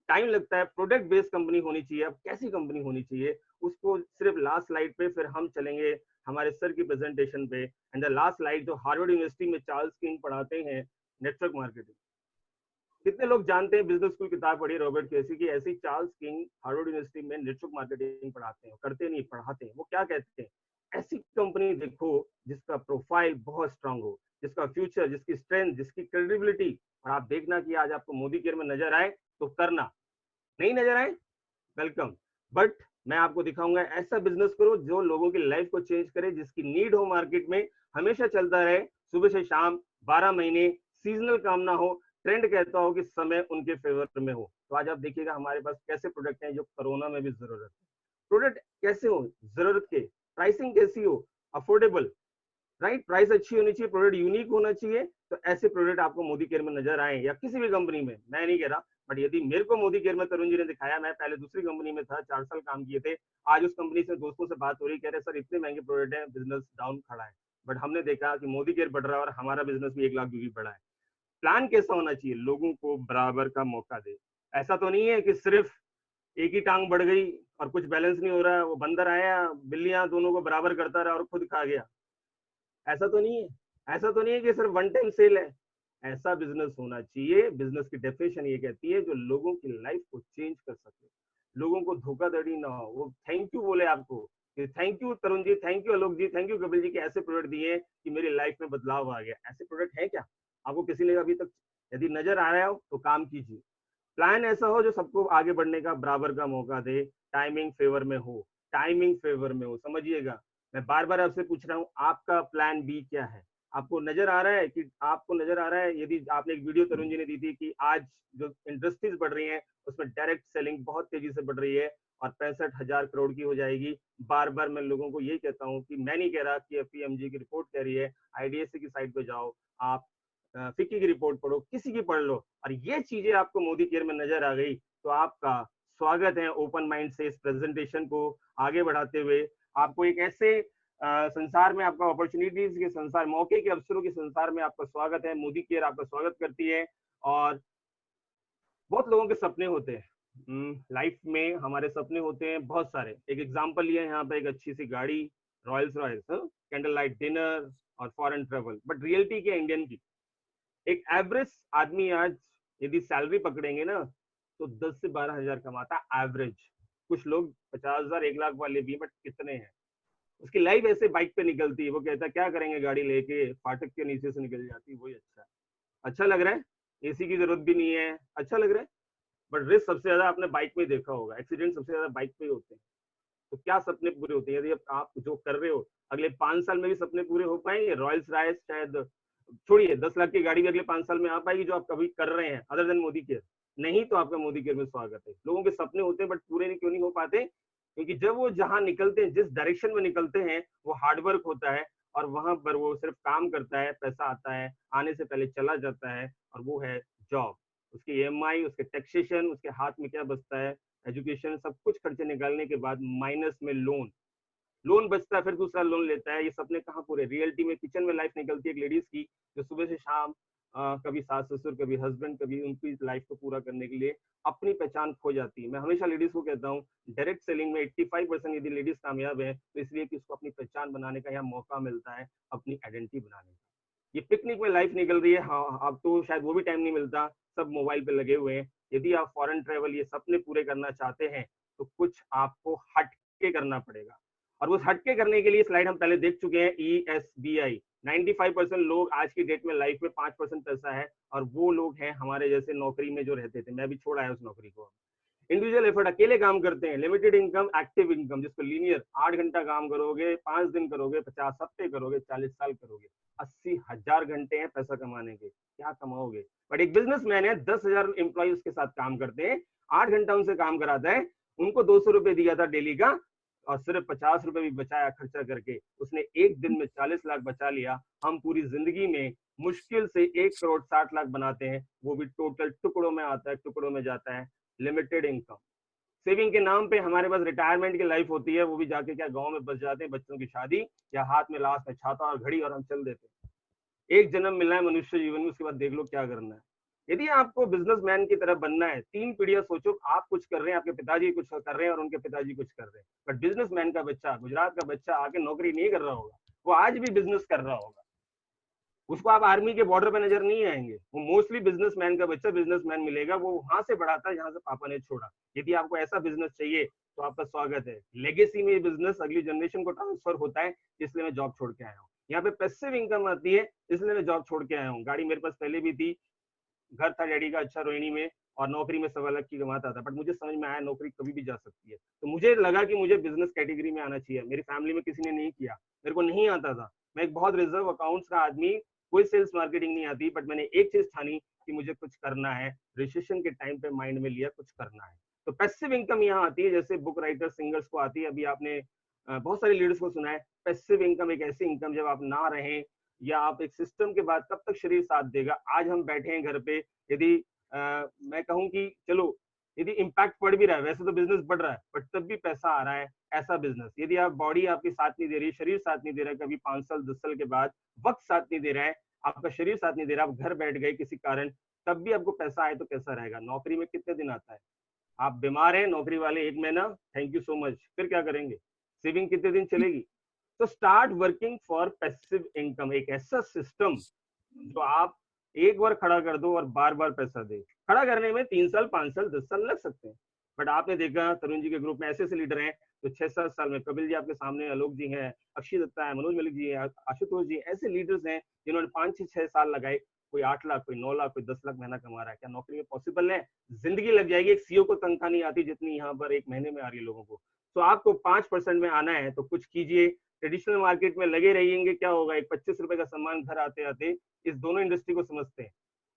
टाइम लगता है। प्रोडक्ट बेस्ड कंपनी होनी चाहिए। अब कैसी कंपनी होनी चाहिए उसको सिर्फ लास्ट स्लाइड पे फिर हम चलेंगे हमारे सर की प्रेजेंटेशन पे। एंड द लास्ट स्लाइड जो हार्वर्ड यूनिवर्सिटी में चार्ल्स किंग पढ़ाते हैं नेटवर्क मार्केटिंग। कितने लोग जानते हैं, बिजनेस स्कूल किताब पढ़ी रॉबर्ट केसी की, ऐसी चार्ल्स किंग हार्वर्ड यूनिवर्सिटी में नेटवर्क मार्केटिंग पढ़ाते हैं, करते नहीं पढ़ाते हैं। वो क्या कहते हैं, ऐसी कंपनी देखो जिसका प्रोफाइल बहुत स्ट्रांग हो, जिसका फ्यूचर, जिसकी स्ट्रेंथ, जिसकी क्रेडिबिलिटी। और आप देखना कि आज आपको मोदी केयर में नजर आए तो करना, नहीं नजर आए वेलकम, बट मैं आपको दिखाऊंगा ऐसा बिजनेस करो जो लोगों की लाइफ को चेंज करे, जिसकी नीड हो मार्केट में, हमेशा चलता रहे, सुबह से शाम 12 महीने, सीजनल काम ना हो, ट्रेंड कहता हो कि समय उनके फेवर में हो। तो आज आप देखिएगा हमारे पास कैसे प्रोडक्ट हैं जो कोरोना में भी जरूरत है। प्रोडक्ट कैसे हो, जरूरत के, प्राइसिंग कैसी हो, अफोर्डेबल, राइट, प्राइस अच्छी होनी चाहिए, प्रोडक्ट यूनिक होना चाहिए। तो ऐसे प्रोडक्ट आपको मोदी केयर में नजर आए या किसी भी कंपनी में, मैं नहीं कह रहा, बट यदि मेरे को मोदी केयर में तरुण जी ने दिखाया, मैं पहले दूसरी कंपनी में था, 4 साल काम किए थे, आज उस कंपनी से दोस्तों से बात हो रही, कह रहे सर इतने महंगे प्रोडक्ट है, बिजनेस डाउन खड़ा है, बट हमने देखा कि मोदी केयर बढ़ रहा है और हमारा बिजनेस भी 1 लाख भी बढ़ा है। प्लान कैसा होना चाहिए, लोगों को बराबर का मौका दे। ऐसा तो नहीं है कि सिर्फ एक ही टांग बढ़ गई और कुछ बैलेंस नहीं हो रहा है, वो बंदर आया, बिल्लियां दोनों को बराबर करता रहा और खुद खा गया। ऐसा तो नहीं है। ऐसा तो नहीं है कि सिर्फ वन टाइम सेल है। ऐसा बिजनेस होना चाहिए, बिजनेस की डेफिनेशन ये कहती है जो लोगों की लाइफ को चेंज कर सके, लोगों को धोखाधड़ी ना हो, वो थैंक यू बोले आपको कि thank you Tarun ji, thank you Alok ji, thank you Kapil ji, कि ऐसे प्रोडक्ट दिए कि मेरी लाइफ में बदलाव आ गया। ऐसे प्रोडक्ट है क्या आपको किसी ने अभी तक? यदि नजर आ रहा हो तो काम कीजिए। प्लान ऐसा हो जो सबको आगे बढ़ने का बराबर का मौका दे, टाइमिंग फेवर में हो, टाइमिंग फेवर में हो, समझिएगा। मैं बार बार आपसे पूछ रहा हूँ, आपका प्लान बी क्या है? आपको नजर आ रहा है कि आपको नजर आ रहा है, यदि आपने एक वीडियो तरुण जी ने दी थी कि आज जो इंडस्ट्रीज बढ़ रही हैं उसमें डायरेक्ट सेलिंग बहुत तेजी से बढ़ रही है और 65,000 करोड़ की हो जाएगी। बार बार मैं लोगों को यही कहता हूँ कि मैं नहीं कह रहा कि एफपीएमजी की रिपोर्ट कह रही है, आईडीएससी की साइट पे जाओ, आप फिक्की की रिपोर्ट पढ़ो, किसी की पढ़ लो, और ये चीजें आपको मोदी केयर में नजर आ गई तो आपका स्वागत है ओपन माइंड से इस प्रेजेंटेशन को आगे बढ़ाते हुए। आपको एक ऐसे संसार में, आपका अपॉर्चुनिटीज के संसार, मौके के अवसरों के संसार में आपका स्वागत है। मोदी केयर आपका स्वागत करती है। और बहुत लोगों के सपने होते हैं लाइफ में, हमारे सपने होते हैं बहुत सारे। एक एग्जांपल लिया यहाँ पे, एक अच्छी सी गाड़ी, Royals Royals, candle light dinner और फॉरेन ट्रेवल, बट रियलिटी क्या इंडियन की? एक एवरेज आदमी आज यदि सैलरी पकड़ेंगे ना तो 10 से 12 हजार कमाता एवरेज। कुछ लोग 50,000 1 लाख वाले भी, बट कितने हैं? उसकी लाइफ ऐसे बाइक पे निकलती है, वो कहता है क्या करेंगे गाड़ी लेके, फाटक के नीचे से निकल जाती है, वही अच्छा है। अच्छा लग रहा है, एसी की जरूरत भी नहीं है, अच्छा लग रहा है, बट रिस्क सबसे ज्यादा आपने बाइक में देखा होगा, एक्सीडेंट सबसे ज्यादा बाइक पे ही होते हैं। तो क्या सपने पूरे होते हैं? यदि आप जो कर रहे हो अगले 5 साल में भी सपने पूरे हो पाएंगे? रॉयल्स रॉयस शायद छोड़िए, 10 लाख की गाड़ी भी अगले 5 साल में आ पाएगी जो आप कभी कर रहे हैं अदर देन मोदी केयर? नहीं। तो आपका मोदी केयर में स्वागत है। लोगों के सपने होते हैं बट पूरे नहीं, क्यों नहीं हो पाते? क्योंकि जब वो जहां निकलते हैं, जिस डायरेक्शन में निकलते हैं, वो हार्डवर्क होता है और वहां पर वो सिर्फ काम करता है, पैसा आता है, आने से पहले चला जाता है, और वो है जॉब। उसकी ईएमआई, उसके टैक्सेशन, उसके हाथ में क्या बचता है, एजुकेशन, सब कुछ खर्चे निकालने के बाद माइनस में लोन। लोन बचता है, फिर दूसरा लोन लेता है। ये सपने कहाँ पूरे? रियलिटी में किचन में लाइफ निकलती है एक लेडीज की, जो सुबह से शाम कभी सास ससुर, कभी हस्बैंड, कभी उनकी लाइफ को पूरा करने के लिए अपनी पहचान खो जाती है। मैं हमेशा लेडीज को कहता हूँ, डायरेक्ट सेलिंग में 85% यदि लेडीज कामयाब है तो इसलिए कि उसको अपनी पहचान बनाने का यहाँ मौका मिलता है, अपनी आइडेंटिटी बनाने का। ये पिकनिक में लाइफ निकल रही है, हाँ अब तो शायद वो भी टाइम नहीं मिलता, सब मोबाइल पे लगे हुए हैं। यदि आप फॉरेन ट्रेवल ये सपने पूरे करना चाहते हैं तो कुछ आपको हट के करना पड़ेगा, और उस हटके करने के लिए स्लाइड हम पहले देख चुके हैं, ESBI। 95% लोग आज की डेट में लाइफ में 5% पैसा है, और वो लोग हैं हमारे जैसे नौकरी में जो रहते थे, मैं भी छोड़ आया उस नौकरी को। इंडिविजुअल एफर्ट, अकेले काम करते हैं, लिमिटेड इनकम, एक्टिव इनकम, जिसको लीनियर 8 घंटा काम करोगे, 5 दिन करोगे, 50 हफ्ते करोगे, 40 साल करोगे, 80,000 घंटे हैं पैसा कमाने के, क्या कमाओगे? बट एक बिजनेसमैन है, 10,000 एम्प्लॉय उसके साथ काम करते हैं, 8 घंटा उनसे काम कराता है, उनको 200 रुपए दिया था डेली का, और सिर्फ 50 रुपए भी बचाया खर्चा करके, उसने एक दिन में 40 लाख बचा लिया। हम पूरी जिंदगी में मुश्किल से 1 करोड़ 60 लाख बनाते हैं, वो भी टोटल टुकड़ों में आता है, टुकड़ों में जाता है। लिमिटेड इनकम, सेविंग के नाम पे हमारे पास रिटायरमेंट की लाइफ होती है, वो भी जाके क्या गांव में बस जाते हैं, बच्चों की शादी, या हाथ में लास्ट में छाता और घड़ी, और हम चल देते हैं। एक जन्म मिलना है मनुष्य जीवन में, उसके बाद देख लो क्या करना है। यदि आपको बिजनेसमैन की तरह बनना है, 3 पीढ़ियां सोचो, आप कुछ कर रहे हैं, आपके पिताजी कुछ कर रहे हैं, और उनके पिताजी कुछ कर रहे हैं, बट बिजनेसमैन का बच्चा, गुजरात का बच्चा आके नौकरी नहीं कर रहा होगा, वो आज भी बिजनेस कर रहा होगा। उसको आप आर्मी के बॉर्डर पे नजर नहीं आएंगे, वो मोस्टली बिजनेसमैन का बच्चा बिजनेसमैन मिलेगा, वो वहां से बढ़ाता है जहां से पापा ने छोड़ा। यदि आपको ऐसा बिजनेस चाहिए तो आपका स्वागत है। लेगेसी में बिजनेस अगली जनरेशन को ट्रांसफर होता है, इसलिए मैं जॉब छोड़ के आया हूँ। यहाँ पे पैसिव इनकम आती है, इसलिए मैं जॉब छोड़ के आया हूँ। गाड़ी मेरे पास पहले भी थी, घर था डैडी का अच्छा रोहिणी में, और नौकरी में 1.25 लाख की कमाता था, बट मुझे समझ में आया नौकरी कभी भी जा सकती है, तो मुझे लगा कि मुझे बिजनेस कैटेगरी में आना चाहिए। मेरी फैमिली में किसी ने नहीं किया, मेरे को नहीं आता था, मैं एक बहुत रिजर्व अकाउंट्स का आदमी, कोई सेल्स मार्केटिंग नहीं आती, बट मैंने एक चीज ठानी कि मुझे कुछ करना है, रिसेशन के टाइम पे माइंड में लिया कुछ करना है। तो पैसिव इनकम यहाँ आती है, जैसे बुक राइटर सिंगर्स को आती है। अभी आपने बहुत सारे लीडर्स को सुना है। पैसिव इनकम एक ऐसी इनकम जब आप ना रहें, या आप एक सिस्टम के बाद कब तक शरीर साथ देगा। आज हम बैठे हैं घर पे, यदि मैं कहूँ कि चलो यदि इम्पैक्ट पड़ भी रहा है, वैसे तो बिजनेस बढ़ रहा है, बट तब भी पैसा आ रहा है, ऐसा बिजनेस। यदि आप बॉडी आपकी साथ नहीं दे रही, शरीर साथ नहीं दे रहा है, कभी 5 साल 10 साल के बाद वक्त साथ नहीं दे रहा है, आपका शरीर साथ नहीं दे रहा, आप घर बैठ गए किसी कारण, तब भी आपको पैसा आए तो कैसा रहेगा? नौकरी में कितने दिन आता है? आप बीमार हैं, नौकरी वाले 1 महीना, थैंक यू सो मच, फिर क्या करेंगे? सेविंग कितने दिन चलेगी? तो start working for passive income, एक ऐसा सिस्टम जो आप एक बार खड़ा कर दो और बार बार पैसा दे। खड़ा करने में 3 साल 5 साल 10 साल लग सकते हैं, बट आपने देखा तरुण जी के ग्रुप में ऐसे ऐसे लीडर हैं जो 6-7 साल में, कपिल जी आपके सामने, आलोक जी हैं, अक्षय दत्ता है, मनोज मलिक जी है, आशुतोष जी, ऐसे लीडर्स हैं जिन्होंने 5-6 साल लगाए। कोई 8 लाख, कोई 9 लाख, कोई 10 लाख महीना कमा रहा है। क्या नौकरी में पॉसिबल है? जिंदगी लग जाएगी। एक सीईओ को तनख्वाह नहीं आती जितनी यहाँ पर एक महीने में आ रही है लोगों को। तो आपको 5% में आना है तो कुछ कीजिए। ट्रेडिशनल मार्केट में लगे रहिएंगे, क्या होगा? एक 25 रुपए का सामान घर आते आते, इस दोनों इंडस्ट्री को समझते हैं।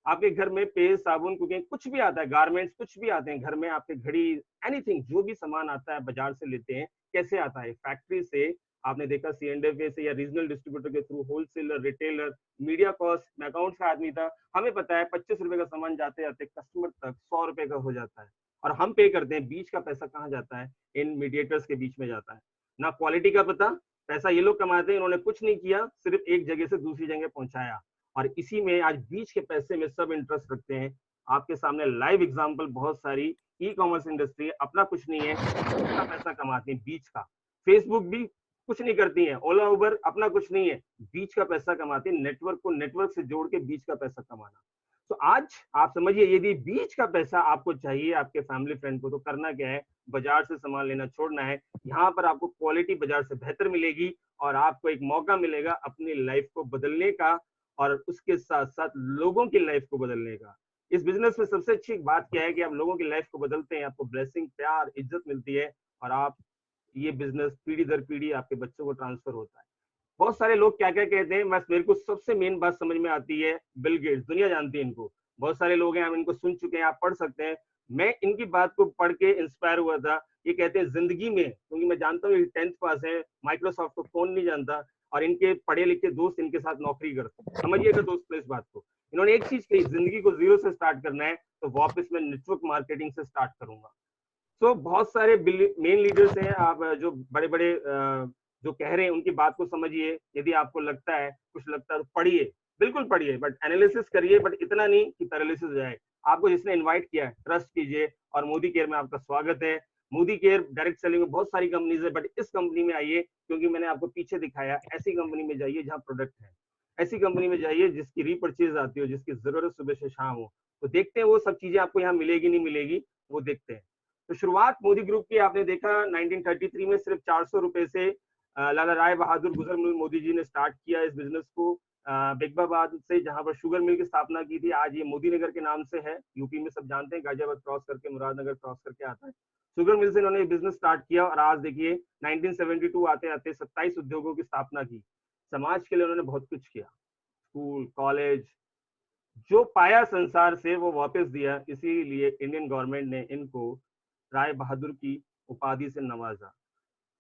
आपके घर में पेस्ट, साबुन, कुकिंग कुछ भी आता है, गारमेंट्स कुछ भी आते हैं घर में, आपके घड़ी, एनीथिंग, जो भी सामान आता है बाजार से लेते हैं। कैसे आता है? फैक्ट्री से। आपने देखा C&F से या रीजनल डिस्ट्रीब्यूटर के through, wholesaler, retailer, media cost. मैं अकाउंट्स का आदमी था, हमें पता है 25 रुपए का सामान जाते जाते कस्टमर तक 100 रुपए का हो जाता है, और हम पे करते हैं। बीच का पैसा कहाँ जाता है? इन मीडिएटर्स के बीच में जाता है। ना क्वालिटी का पता, पैसा ये लोग कमाते हैं, इन्होंने कुछ नहीं किया, सिर्फ एक जगह से दूसरी जगह पहुंचाया, और इसी में आज बीच के पैसे में सब इंटरेस्ट रखते हैं। आपके सामने लाइव एग्जांपल बहुत सारी ई कॉमर्स इंडस्ट्री, अपना कुछ नहीं है, अपना पैसा कमाते हैं बीच का। फेसबुक भी कुछ नहीं करती है, ओला उबर अपना कुछ नहीं है, बीच का पैसा कमाते हैं। नेटवर्क को नेटवर्क से जोड़ के बीच का पैसा कमाना। तो आज आप समझिए, यदि बीच का पैसा आपको चाहिए आपके फैमिली फ्रेंड को, तो करना क्या है? बाजार से सामान लेना छोड़ना है। यहाँ पर आपको क्वालिटी बाजार से बेहतर मिलेगी, और आपको एक मौका मिलेगा अपनी लाइफ को बदलने का, और उसके साथ साथ लोगों की लाइफ को बदलने का। इस बिजनेस में सबसे अच्छी बात क्या है कि आप लोगों की लाइफ को बदलते हैं, आपको ब्लेसिंग, प्यार, इज्जत मिलती है, और आप ये बिजनेस पीढ़ी दर पीढ़ी आपके बच्चों को ट्रांसफर होता है। बहुत सारे लोग क्या क्या कहते हैं, बस मेरे को सबसे मेन बात समझ में आती है, बिल गेट्स, दुनिया जानती है इनको। बहुत सारे लोग हैं, हम इनको सुन चुके हैं, आप पढ़ सकते हैं। मैं इनकी बात को पढ़ के इंस्पायर हुआ था। ये कहते हैं जिंदगी में, क्योंकि मैं जानता हूँ 10th पास है, माइक्रोसॉफ्ट को फोन नहीं जानता, और इनके पढ़े लिखे दोस्त इनके साथ नौकरी करते हैं। समझिएगा दोस्तों इस बात को। इन्होंने एक चीज कही, जिंदगी को 0 से स्टार्ट करना है, तो वापस मैं नेटवर्क मार्केटिंग से स्टार्ट करूंगा। तो बहुत सारे मेन लीडर्स हैं, आप जो बड़े बड़े जो कह रहे हैं उनकी बात को समझिए। यदि आपको लगता है कुछ लगता है तो पढ़िए, बिल्कुल पढ़िए, बट एनालिसिस करिए, बट इतना नहीं कि पैरालिसिस हो जाए। आपको जिसने इन्वाइट किया है ट्रस्ट कीजिए, और मोदी केयर में आपका स्वागत है। मोदी केयर डायरेक्ट सेलिंग में बहुत सारी कंपनीज है, बट इस कंपनी में आइए, क्योंकि मैंने आपको पीछे दिखाया, ऐसी कंपनी में जाइए जहां प्रोडक्ट है, ऐसी कंपनी में जाइए जिसकी रीपर्चेज आती हो, जिसकी जरूरत सुबह से शाम हो। तो देखते हैं वो सब चीजें आपको यहाँ मिलेगी नहीं मिलेगी, वो देखते हैं। तो शुरुआत मोदी ग्रुप की आपने देखा 1933 में सिर्फ 400 रुपए से लाला राय बहादुर गुजर मोदी जी ने स्टार्ट किया इस बिजनेस को बेगबाबाद से, जहां पर शुगर मिल की स्थापना की थी। आज ये मोदी नगर के नाम से है, यूपी में सब जानते हैं, गाजियाबाद क्रॉस करके मुरादनगर क्रॉस करके आता है। शुगर मिल से इन्होंने बिजनेस स्टार्ट किया, और आज देखिए 1972 आते आते 27 उद्योगों की स्थापना की। समाज के लिए उन्होंने बहुत कुछ किया, स्कूल कॉलेज, जो पाया संसार से वो वापस दिया। इसीलिए इंडियन गवर्नमेंट ने इनको राय बहादुर की उपाधि से नवाजा।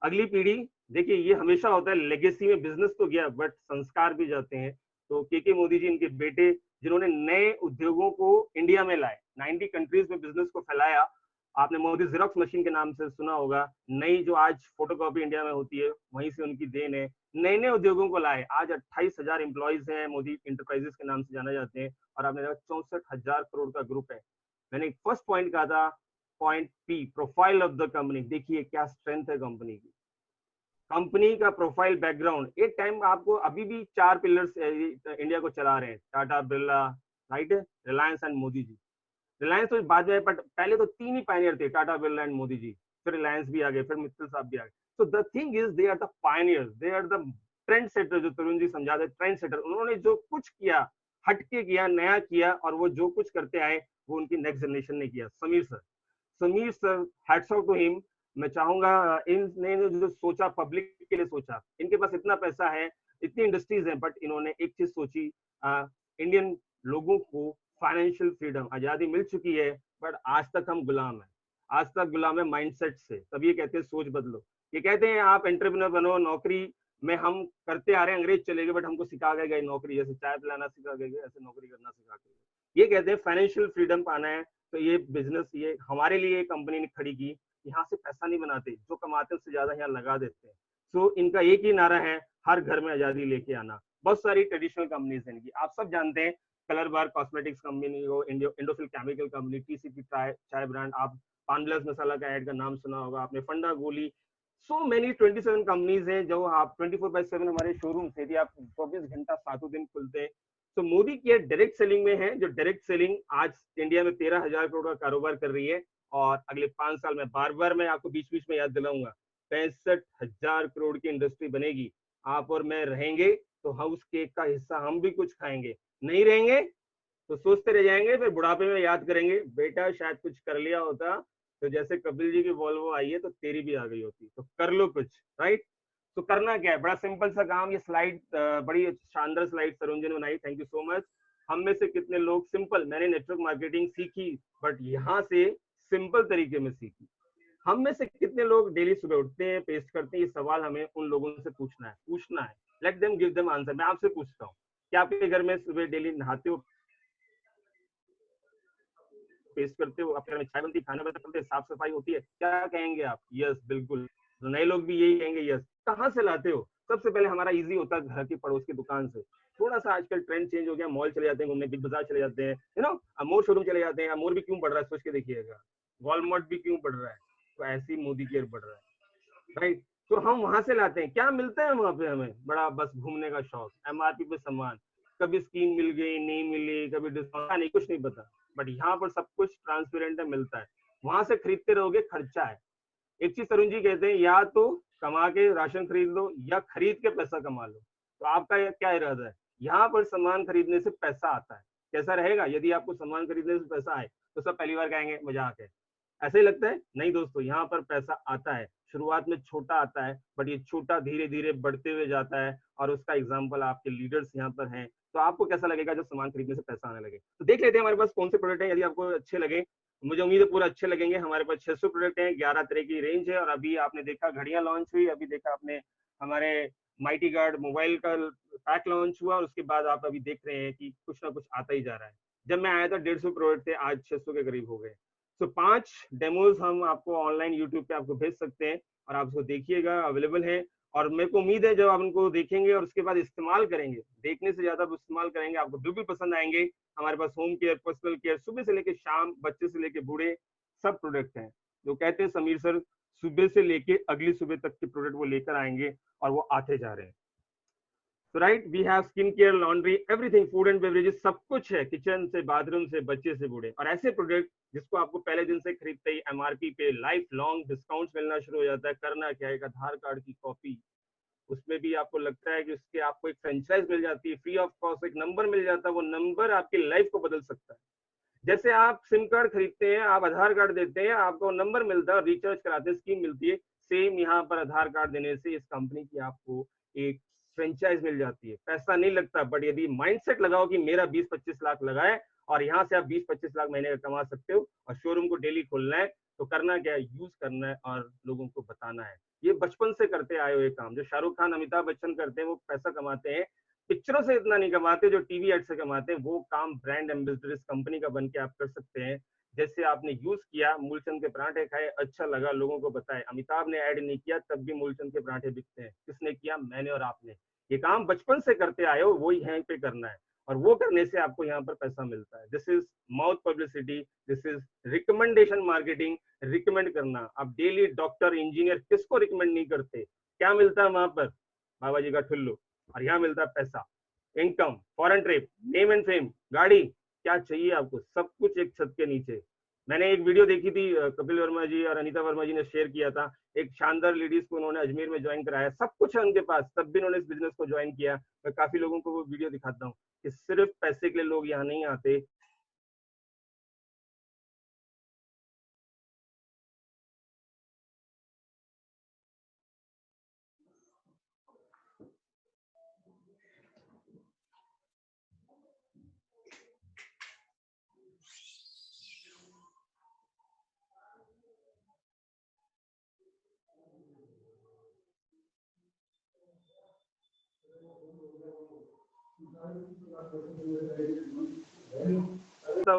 अगली पीढ़ी देखिए, ये हमेशा होता है, लेगेसी में बिजनेस तो गया बट संस्कार भी जाते हैं। तो के मोदी जी इनके बेटे, जिन्होंने नए उद्योगों को इंडिया में लाए, 90 कंट्रीज में बिजनेस को फैलाया। आपने मोदी जेरोक्स मशीन के नाम से सुना होगा, नई जो आज फोटोकॉपी इंडिया में होती है, वहीं से उनकी देन है। नए नए उद्योगों को लाए, आज 28,000 एम्प्लॉइज हैं, मोदी इंटरप्राइजेस के नाम से जाने जाते हैं, और आपने देखा 64,000 करोड़ का ग्रुप है। मैंने फर्स्ट पॉइंट कहा था, point P, profile of the company. देखिए क्या स्ट्रेंथ है कंपनी की, कंपनी का प्रोफाइल बैकग्राउंड। एक टाइम आपको, अभी भी 4 पिलर्स इंडिया को चला रहे हैं, टाटा बिरला, राइट, रिलायंस एंड मोदी जी। रिलायंस तो बाद में, बट पहले तो 3 ही पायनियर थे, टाटा बिरला एंड मोदी जी, फिर रिलायंस भी आ गए, फिर मित्तल साहब भी आ गए। So the thing is, they are the pioneers, they are the trend setter, जो तरुण जी समझाते, ट्रेंड सेटर। उन्होंने जो कुछ किया, हटके किया, नया किया, और वो जो कुछ करते आए वो उनकी नेक्स्ट जनरेशन ने किया। Sameer sir, hats off to him. मैं चाहूंगा, इनने जो सोचा, पब्लिक के लिए सोचा। इनके पास इतना पैसा है, इतनी इंडस्ट्रीज हैं, बट इन्होंने एक चीज सोची, इंडियन लोगों को फाइनेंशियल फ्रीडम, आजादी मिल चुकी है, बट आज तक हम गुलाम हैं, आज तक गुलाम है माइंडसेट से। तब ये कहते हैं सोच बदलो। ये कहते हैं आप एंटरप्रेन्योर बनो, नौकरी में हम करते आ रहे हैं, अंग्रेज चले गए बट हमको सिखा गए नौकरी, जैसे चाय पिलाना सिखा गए, ऐसे नौकरी करना सिखा गए। ये कहते हैं फाइनेंशियल फ्रीडम पाना है, तो ये बिजनेस, ये हमारे लिए कंपनी ने खड़ी की। यहाँ से पैसा नहीं बनाते, जो कमाते हैं उससे ज्यादा यहाँ लगा देते हैं। सो इनका एक ही नारा है, हर घर में आजादी लेके आना। बहुत सारी ट्रेडिशनल कंपनीज हैं इनकी, आप सब जानते हैं, कलर बार कॉस्मेटिक्स कंपनी हो, इंडोफिल केमिकल कंपनी, टीसीपी चाय ब्रांड, आप पानबिलास मसाला का ऐड का नाम सुना होगा आपने, फंडा गोली, सो मेनी 27 कंपनीज हैं जो आप 24/7 हमारे शोरूम से, यदि आप 24 घंटा 7 दिन खुलते हैं। तो मोदी केयर डायरेक्ट सेलिंग में है, जो डायरेक्ट सेलिंग आज इंडिया में 13,000 करोड़ का कारोबार कर रही है, और अगले 5 साल में, बार बार मैं आपको बीच बीच में याद दिलाऊंगा, 65,000 करोड़ की इंडस्ट्री बनेगी। आप और मैं रहेंगे तो हम उस केक का हिस्सा हम भी कुछ खाएंगे, नहीं रहेंगे तो सोचते रह जाएंगे, फिर बुढ़ापे में याद करेंगे, बेटा शायद कुछ कर लिया होता, तो जैसे कपिल जी की वॉल्वो आई है तो तेरी भी आ गई होती, तो कर लो कुछ, राइट। तो करना क्या है, बड़ा सिंपल सा काम। ये स्लाइड, बड़ी शानदार स्लाइड तरुण जी ने बनाई, थैंक यू सो मच। हम में से कितने लोग, सिंपल, मैंने नेटवर्क मार्केटिंग सीखी, बट यहाँ से सिंपल तरीके में सीखी। हम में से कितने लोग डेली सुबह उठते हैं, पेस्ट करते हैं, ये सवाल हमें उन लोगों से पूछना है। Let them give them answer. मैं आपसे पूछता हूँ, क्या आपके घर में सुबह डेली नहाते हो, पेस्ट करते हो, आपके घर में चाय बनती है, खाना बनता है, साफ सफाई होती है, क्या कहेंगे आप? यस, बिल्कुल। तो नए लोग भी यही कहेंगे यस। कहाँ से लाते हो? सबसे पहले हमारा इजी होता है घर की पड़ोस की दुकान से। थोड़ा सा आजकल ट्रेंड चेंज हो गया, मॉल चले जाते हैं घूमने, बिग बाजार चले जाते हैं, यू नो, अमोर शोरूम चले जाते हैं। अमोर भी क्यों बढ़ रहा है सोच के देखिएगा, वॉलमार्ट भी क्यों बढ़ रहा है, तो ऐसी मोदी केयर बढ़ रहा है, राइट। तो हम वहां से लाते हैं, क्या मिलता है वहां पे हमें? बड़ा बस घूमने का शौक, एमआरपी पे सामान, कभी स्कीम मिल गई, नहीं मिली, कभी डिस्काउंट नहीं, कुछ नहीं पता, बट यहाँ पर सब कुछ ट्रांसपेरेंट है, मिलता है। वहां से खरीदते रहोगे, खर्चा है। एक चीज तरुण जी कहते हैं, या तो कमा के राशन खरीद लो या खरीद के पैसा कमा लो। तो आपका क्या इरादा है? यहाँ पर सामान खरीदने से पैसा आता है, कैसा रहेगा? यदि आपको सामान खरीदने से पैसा आए तो सब पहली बार कहेंगे मजाक है, ऐसे ही लगता है? नहीं दोस्तों, यहाँ पर पैसा आता है, शुरुआत में छोटा आता है, बट ये छोटा धीरे धीरे बढ़ते हुए जाता है, और उसका एग्जाम्पल आपके लीडर्स यहाँ पर हैं। तो आपको कैसा लगेगा जब सामान खरीदने से पैसा आने लगे? तो देख लेते हैं हमारे पास कौन से प्रोडक्ट हैं, यदि आपको अच्छे लगे, मुझे उम्मीद है पूरा अच्छे लगेंगे। हमारे पास 600 प्रोडक्ट हैं, 11 तरह की रेंज है, और अभी आपने देखा घड़ियां लॉन्च हुई, अभी देखा आपने हमारे माइटी गार्ड मोबाइल का पैक लॉन्च हुआ, और उसके बाद आप अभी देख रहे हैं कि कुछ ना कुछ आता ही जा रहा है। जब मैं आया था 150 प्रोडक्ट थे, आज 600 के करीब हो गए। तो 5 डेमोज हम आपको ऑनलाइन यूट्यूब पे आपको भेज सकते हैं, और आप उसको देखिएगा, अवेलेबल है। और मेरे को उम्मीद है जब आप उनको देखेंगे और उसके बाद इस्तेमाल करेंगे, देखने से ज्यादा इस्तेमाल करेंगे, आपको बिल्कुल पसंद आएंगे। हमारे पास होम केयर, पर्सनल केयर, सुबह से लेके शाम, बच्चे से लेके बूढ़े, सब प्रोडक्ट हैं। जो कहते हैं समीर सर सुबह से लेके अगली सुबह तक के प्रोडक्ट वो लेकर आएंगे और वो आते जा रहे हैं। तो right, we have skin care, laundry, everything, food and beverages, सब कुछ है, किचन से बाथरूम से बच्चे से बूढ़े। और ऐसे प्रोडक्ट जिसको आपको पहले दिन से खरीदते ही एमआरपी पे लाइफ लॉन्ग डिस्काउंट मिलना शुरू हो जाता है। करना क्या है, एक आधार कार्ड की कॉपी, उसमें भी आपको लगता है कि उसके आपको एक फ्रेंचाइज मिल जाती है, फ्री ऑफ कॉस्ट एक नंबर मिल जाता है, वो नंबर आपकी लाइफ को बदल सकता है। जैसे आप सिम कार्ड खरीदते हैं, आप आधार कार्ड देते हैं, आपको नंबर मिलता है, रिचार्ज कराते हैं, स्कीम मिलती है। सेम यहाँ पर आधार कार्ड देने से इस कंपनी की आपको एक फ्रेंचाइज मिल जाती है। पैसा नहीं लगता, बट यदि माइंडसेट लगाओ कि मेरा 20-25 लाख लगा है और यहाँ से आप 20-25 लाख महीने का कमा सकते हो और शोरूम को डेली खोलना है, तो करना क्या है, यूज करना है और लोगों को बताना है। ये बचपन से करते आए हुए काम, जो शाहरुख खान, अमिताभ बच्चन करते हैं, वो पैसा कमाते हैं, पिक्चरों से इतना नहीं कमाते जो टीवी एड से कमाते हैं। वो काम ब्रांड एम्बेसडर इस कंपनी का बन के आप कर सकते हैं। जैसे आपने यूज किया, मूलचंद के पराठे खाए, अच्छा लगा, लोगों को बताए। अमिताभ ने ऐड नहीं किया, तब भी मूलचंद के पराठे बिकते हैं। किसने किया? मैंने और आपने। ये काम बचपन से करते आए हो, वही यहाँ पे करना है और वो करने से आपको यहाँ पर पैसा मिलता है। This is mouth publicity, this is recommendation marketing. Recommend करना, आप डेली डॉक्टर, इंजीनियर किसको रिकमेंड नहीं करते? क्या मिलता है वहां पर? बाबा जी का ठुल्लू। और यहाँ मिलता है पैसा, income, foreign trip, name and fame, गाड़ी, क्या चाहिए आपको? सब कुछ एक छत के नीचे। मैंने एक वीडियो देखी थी, कपिल वर्मा जी और अनीता वर्मा जी ने शेयर किया था। एक शानदार लेडीज को उन्होंने अजमेर में ज्वाइन कराया, सब कुछ है उनके पास, तब भी उन्होंने इस बिजनेस को ज्वाइन किया। मैं काफी लोगों को वो वीडियो दिखाता हूँ कि सिर्फ पैसे के लिए लोग यहाँ नहीं आते।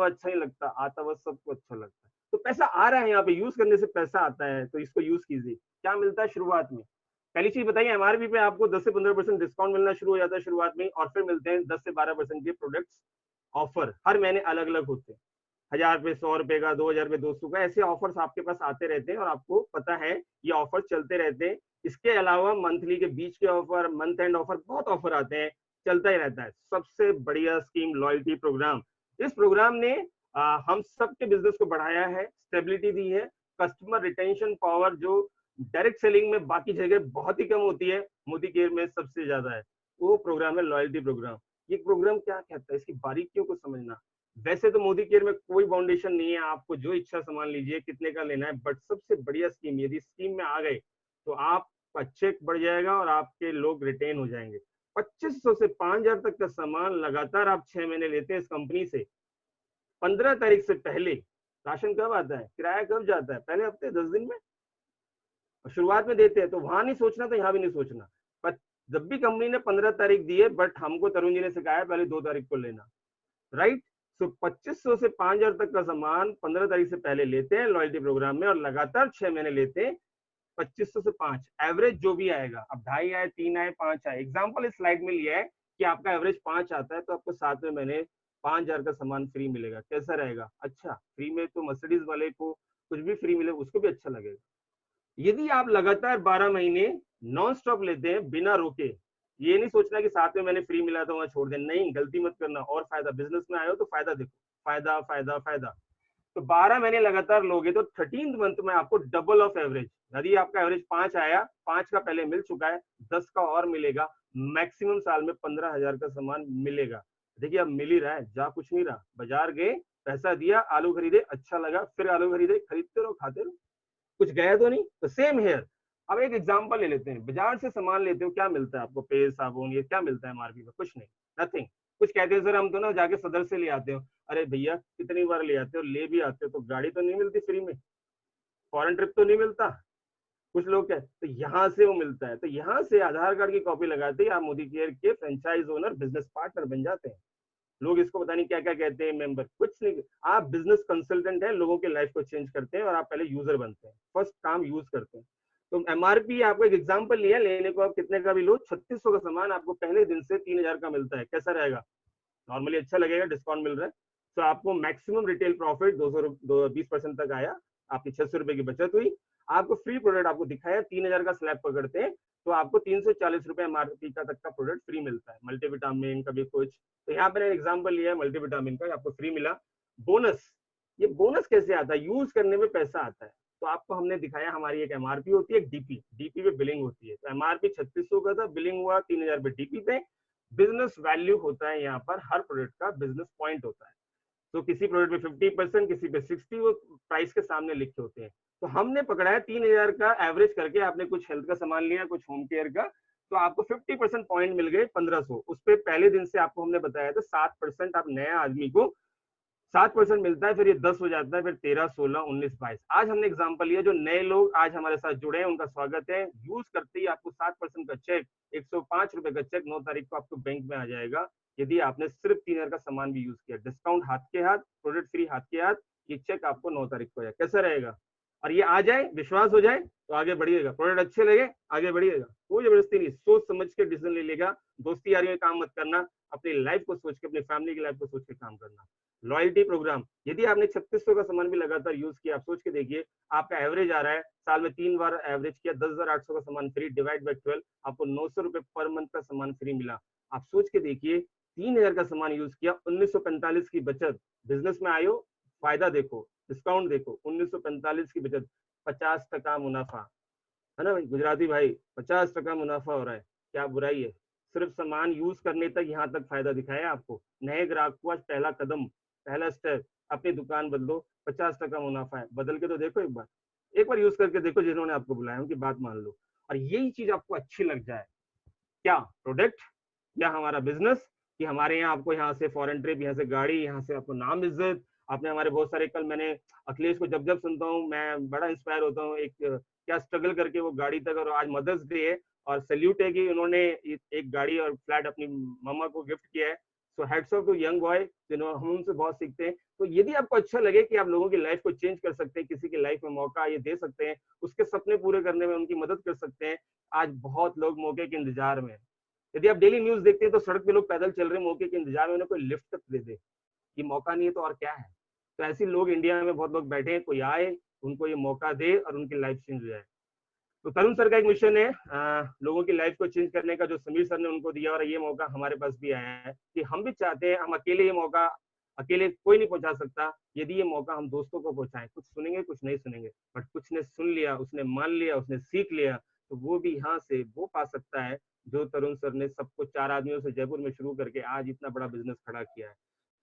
अच्छा नहीं लगता, आता हुआ सबको अच्छा लगता है। तो पैसा आ रहा है यहाँ पे, यूज करने से पैसा आता है, तो इसको यूज कीजिए। क्या मिलता है शुरुआत में? पहली चीज बताइए, एमआरपी पे आपको 10 से 15% डिस्काउंट मिलना शुरू हो जाता है शुरुआत में, और फिर मिलते हैं 10 से 12% के प्रोडक्ट्स ऑफर। हर महीने अलग अलग होते हैं, 1000 रुपए, 100 रुपए का, 2000 रुपए, 200 का, ऐसे ऑफर्स आपके पास आते रहते हैं और आपको पता है ये ऑफर चलते रहते हैं। इसके अलावा मंथली के बीच के ऑफर, मंथ एंड ऑफर, बहुत ऑफर आते हैं, चलता ही रहता है। सबसे बढ़िया स्कीम लॉयल्टी प्रोग्राम। इस प्रोग्राम ने हम सबके बिजनेस को बढ़ाया है, स्टेबिलिटी दी है, कस्टमर रिटेंशन पावर जो डायरेक्ट सेलिंग में बाकी जगह बहुत ही कम होती है, मोदी केयर में सबसे ज्यादा है। वो प्रोग्राम है लॉयल्टी प्रोग्राम। ये प्रोग्राम क्या कहता है, इसकी बारीकियों को समझना। वैसे तो मोदी केयर में कोई बाउंडेशन नहीं है, आपको जो इच्छा सामान लीजिए, कितने का लेना है, बट सबसे बढ़िया स्कीम, यदि स्कीम में आ गए तो आपका चेक बढ़ जाएगा और आपके लोग रिटेन हो जाएंगे। 2500 से 5000 तक का सामान लगातार आप 6 महीने लेते हैं इस कंपनी से। 15 तारीख से पहले राशन कब आता है, किराया कब जाता है, पहले हफ्ते 10 दिन में। शुरुआत में देते हैं तो वहां नहीं सोचना, तो यहाँ भी नहीं सोचना। पर जब भी कंपनी ने 15 तारीख दी है, बट हमको तरुण जी ने सिखाया पहले 2 तारीख को लेना, राइट। सो 2500 से 5000 तक का सामान 15 तारीख से पहले लेते हैं लॉयल्टी प्रोग्राम में और लगातार 6 महीने लेते हैं। 2500 से 5 एवरेज जो भी आएगा, अब 2.5 आए, 3 आए, 5 आए, एग्जाम्पल इस स्लाइड में लिया है कि आपका एवरेज 5 आता है, तो आपको 7वें महीने 5000 का सामान फ्री मिलेगा। कैसा रहेगा? अच्छा, फ्री में तो मर्सिडीज वाले को कुछ भी फ्री मिले उसको भी अच्छा लगेगा। यदि आप लगातार 12 महीने नॉन स्टॉप लेते हैं बिना रोके, ये नहीं सोचना कि 7वें महीने फ्री मिला तो वहां छोड़ दें, नहीं, गलती मत करना। और फायदा, बिजनेस में आए हो तो फायदा देखो, फायदा फायदा फायदा। तो 12 महीने लगातार लोगे तो 13th मंथ में आपको डबल ऑफ एवरेज, यदि आपका एवरेज 5 आया, 5 का पहले मिल चुका है, 10 का और मिलेगा, मैक्सिमम साल में 15,000 का सामान मिलेगा। देखिए अब मिल ही रहा है, जा कुछ नहीं रहा। बाजार गए, पैसा दिया, आलू खरीदे, अच्छा लगा, फिर आलू खरीदे, खरीदते रहो, खाते रहो, कुछ गया तो नहीं। तो सेम हेयर। अब एक एग्जांपल ले लेते हैं, बाजार से सामान लेते हो, क्या मिलता है आपको? पेस्ट, साबुन, ये क्या मिलता है एमआरपी में? कुछ नहीं, नथिंग। कुछ कहते हैं सर हम तो ना जाके सदर से ले आते हो। अरे भैया, कितनी बार ले आते हो, ले भी आते हो तो गाड़ी तो नहीं मिलती फ्री में, फॉरेन ट्रिप तो नहीं मिलता। कुछ लोग क्या, तो यहाँ से वो मिलता है। तो यहाँ से आधार कार्ड की कॉपी लगाते ही आप मोदी केयर के फ्रेंचाइज ओनर, बिजनेस पार्टनर बन जाते हैं। लोग इसको पता नहीं क्या क्या कहते हैं, मेंबर, कुछ नहीं। आप बिजनेस कंसल्टेंट हैं, लोगों के लाइफ को चेंज करते हैं और आप पहले यूजर बनते हैं। फर्स्ट काम यूज करते हैं। तो एमआरपी आपको एक एग्जांपल लिया, लेने को आप कितने का भी लो, 3600 का सामान आपको पहले दिन से 3000 का मिलता है, कैसा रहेगा? नॉर्मली अच्छा लगेगा, डिस्काउंट मिल रहा है। तो आपको मैक्सिमम रिटेल प्रॉफिट 20% तक आया, आपकी 600 रुपए की बचत हुई। आपको फ्री प्रोडक्ट आपको दिखाया, 3000 का स्लैब पकड़ते हैं तो आपको 340 रुपए एमआरपी का तक का प्रोडक्ट फ्री मिलता है, मल्टीविटामिन कभी कुछ। तो यहाँ पर एग्जाम्पल लिया है मल्टीविटामिन का, आपको फ्री मिला। बोनस, ये बोनस कैसे आता है? यूज करने में पैसा आता है। तो आपको हमने दिखाया, हमारी एक एमआरपी होती है, एक डीपी, डीपी पे बिलिंग होती है। तो एमआरपी 3600 का था, बिलिंग हुआ 3000 पे डीपी पे। बिजनेस वैल्यू होता है यहाँ पर, हर प्रोडक्ट का बिजनेस पॉइंट होता है। तो किसी प्रोडक्ट पे 50%, किसी पे 60, वो प्राइस के सामने लिखे होते हैं। तो हमने पकड़ा है 3000 का एवरेज करके, आपने कुछ हेल्थ का सामान लिया, कुछ होम केयर का, तो आपको 50% पॉइंट मिल गए 1500। उस पर पहले दिन से आपको हमने बताया था 7% आप नए आदमी को 7% मिलता है, फिर ये 10 हो जाता है, फिर 13, 16, 19, 22। आज हमने एग्जांपल लिया, जो नए लोग आज हमारे साथ जुड़े हैं उनका स्वागत है। यूज करते ही आपको 7% का चेक, 105 रुपए का चेक 9 तारीख को आपको बैंक में आ जाएगा, यदि आपने सिर्फ 3000 का सामान भी यूज किया। डिस्काउंट हाथ के हाथ, प्रोडक्ट फ्री हाथ के हाथ, ये चेक आपको 9 तारीख को आएगा। कैसा रहेगा? और ये आ जाए, विश्वास हो जाए तो आगे बढ़िएगा, प्रोडक्ट अच्छे लगे आगे बढ़िएगा, कोई जबरदस्ती नहीं, सोच समझ के डिसीजन ले लेगा। दोस्ती यारी में काम मत करना, अपनी लाइफ को सोच के, अपनी फैमिली की लाइफ को सोच के काम करना। लॉयल्टी प्रोग्राम, यदि आपने 3600 का सामान भी लगातार यूज किया, आप सोच के देखिए, आपका एवरेज आ रहा है, साल में 3 बार एवरेज किया, 10,800 का सामान फ्री, डिवाइड बाय 12, आपको 900 रुपए पर मंथ का सामान फ्री मिला। आप सोच के देखिए, 3000 का सामान यूज किया, 1945 की बचत। बिजनेस में आयो, फायदा देखो, डिस्काउंट देखो, 1945 की बचत, 50% मुनाफा, है ना भाई गुजराती भाई, 50% मुनाफा हो रहा है, क्या बुराई है? सिर्फ सामान यूज करने तक, यहाँ तक फायदा दिखाया आपको। नए ग्राहक को आज पहला कदम, पहला स्टेप, अपनी दुकान बदलो, 50% मुनाफा है, बदल के तो देखो एक बार, एक बार यूज करके देखो, जिन्होंने आपको बुलाया उनकी बात मान लो। और यही चीज आपको अच्छी लग जाए, क्या प्रोडक्ट या हमारा बिजनेस, कि हमारे यहाँ आपको यहाँ से फॉरेन ट्रिप, यहाँ से गाड़ी, यहाँ से आपको नाम इज्जत। आपने हमारे बहुत सारे, कल मैंने अखिलेश को जब जब सुनता हूँ मैं बड़ा इंस्पायर होता हूँ, एक क्या स्ट्रगल करके वो गाड़ी तक, और आज मदर्स डे है और सैल्यूट है कि उन्होंने एक गाड़ी और फ्लैट अपनी मम्मा को गिफ्ट किया है। So heads off to young boy, हम उनसे बहुत सीखते हैं। तो यदि आपको अच्छा लगे कि आप लोगों की लाइफ को चेंज कर सकते हैं, किसी की लाइफ में मौका ये दे सकते हैं, उसके सपने पूरे करने में उनकी मदद कर सकते हैं, आज बहुत लोग मौके के इंतजार में। यदि आप डेली न्यूज देखते हैं तो सड़क पे लोग पैदल चल रहे हैं मौके के इंतजार में, उन्हें कोई लिफ्ट तक दे दे, ये मौका नहीं है तो और क्या है? तो ऐसे लोग इंडिया में बहुत लोग बैठे हैं, कोई आए, उनको ये मौका दे और उनकी लाइफ चेंज हो जाए। तो तरुण सर का एक मिशन है लोगों की लाइफ को चेंज करने का, जो समीर सर ने उनको दिया, और ये मौका हमारे पास भी आया है कि हम भी चाहते हैं, हम अकेले ये मौका, अकेले कोई नहीं पहुंचा सकता, यदि ये मौका हम दोस्तों को पहुंचाएं, कुछ सुनेंगे कुछ नहीं सुनेंगे, बट कुछ ने सुन लिया, उसने मान लिया, उसने सीख लिया, तो वो भी यहाँ से वो पा सकता है जो तरुण सर ने सबको 4 आदमियों से जयपुर में शुरू करके आज इतना बड़ा बिजनेस खड़ा किया है।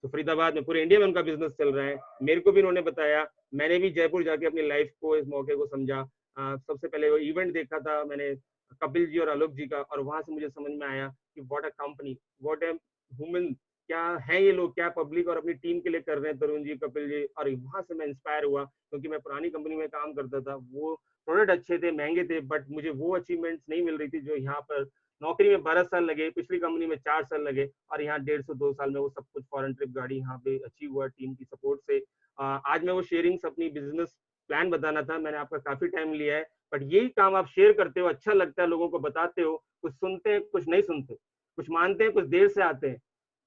तो फरीदाबाद में, पूरे इंडिया में उनका बिजनेस चल रहा है। मेरे को भी उन्होंने बताया, मैंने भी जयपुर जाके अपनी लाइफ को, इस मौके को समझा। सबसे पहले वो इवेंट देखा था मैंने कपिल जी और आलोक जी का, और वहां से मुझे समझ में आया कि what a company, what a human, क्या है ये लोग, क्या पब्लिक और अपनी टीम के लिए कर रहे हैं तरुण जी, कपिल जी। और वहां से मैं इंस्पायर हुआ, क्योंकि मैं पुरानी कंपनी में काम करता था, वो प्रोडक्ट अच्छे थे, महंगे थे, बट मुझे वो अचीवमेंट्स नहीं मिल रही थी जो यहाँ पर। नौकरी में 12 साल लगे, पिछली कंपनी में 4 साल लगे, और यहाँ 150-2 साल में वो सब कुछ फॉरेन ट्रिप, गाड़ी यहाँ पे अचीव हुआ टीम की सपोर्ट से। आज मैं वो शेयरिंग्स, अपनी बिजनेस प्लान बताना था, मैंने आपका काफी टाइम लिया है, बट यही काम आप शेयर करते हो, अच्छा लगता है, लोगों को बताते हो, कुछ सुनते हैं कुछ नहीं सुनते, कुछ मानते हैं कुछ देर से आते हैं,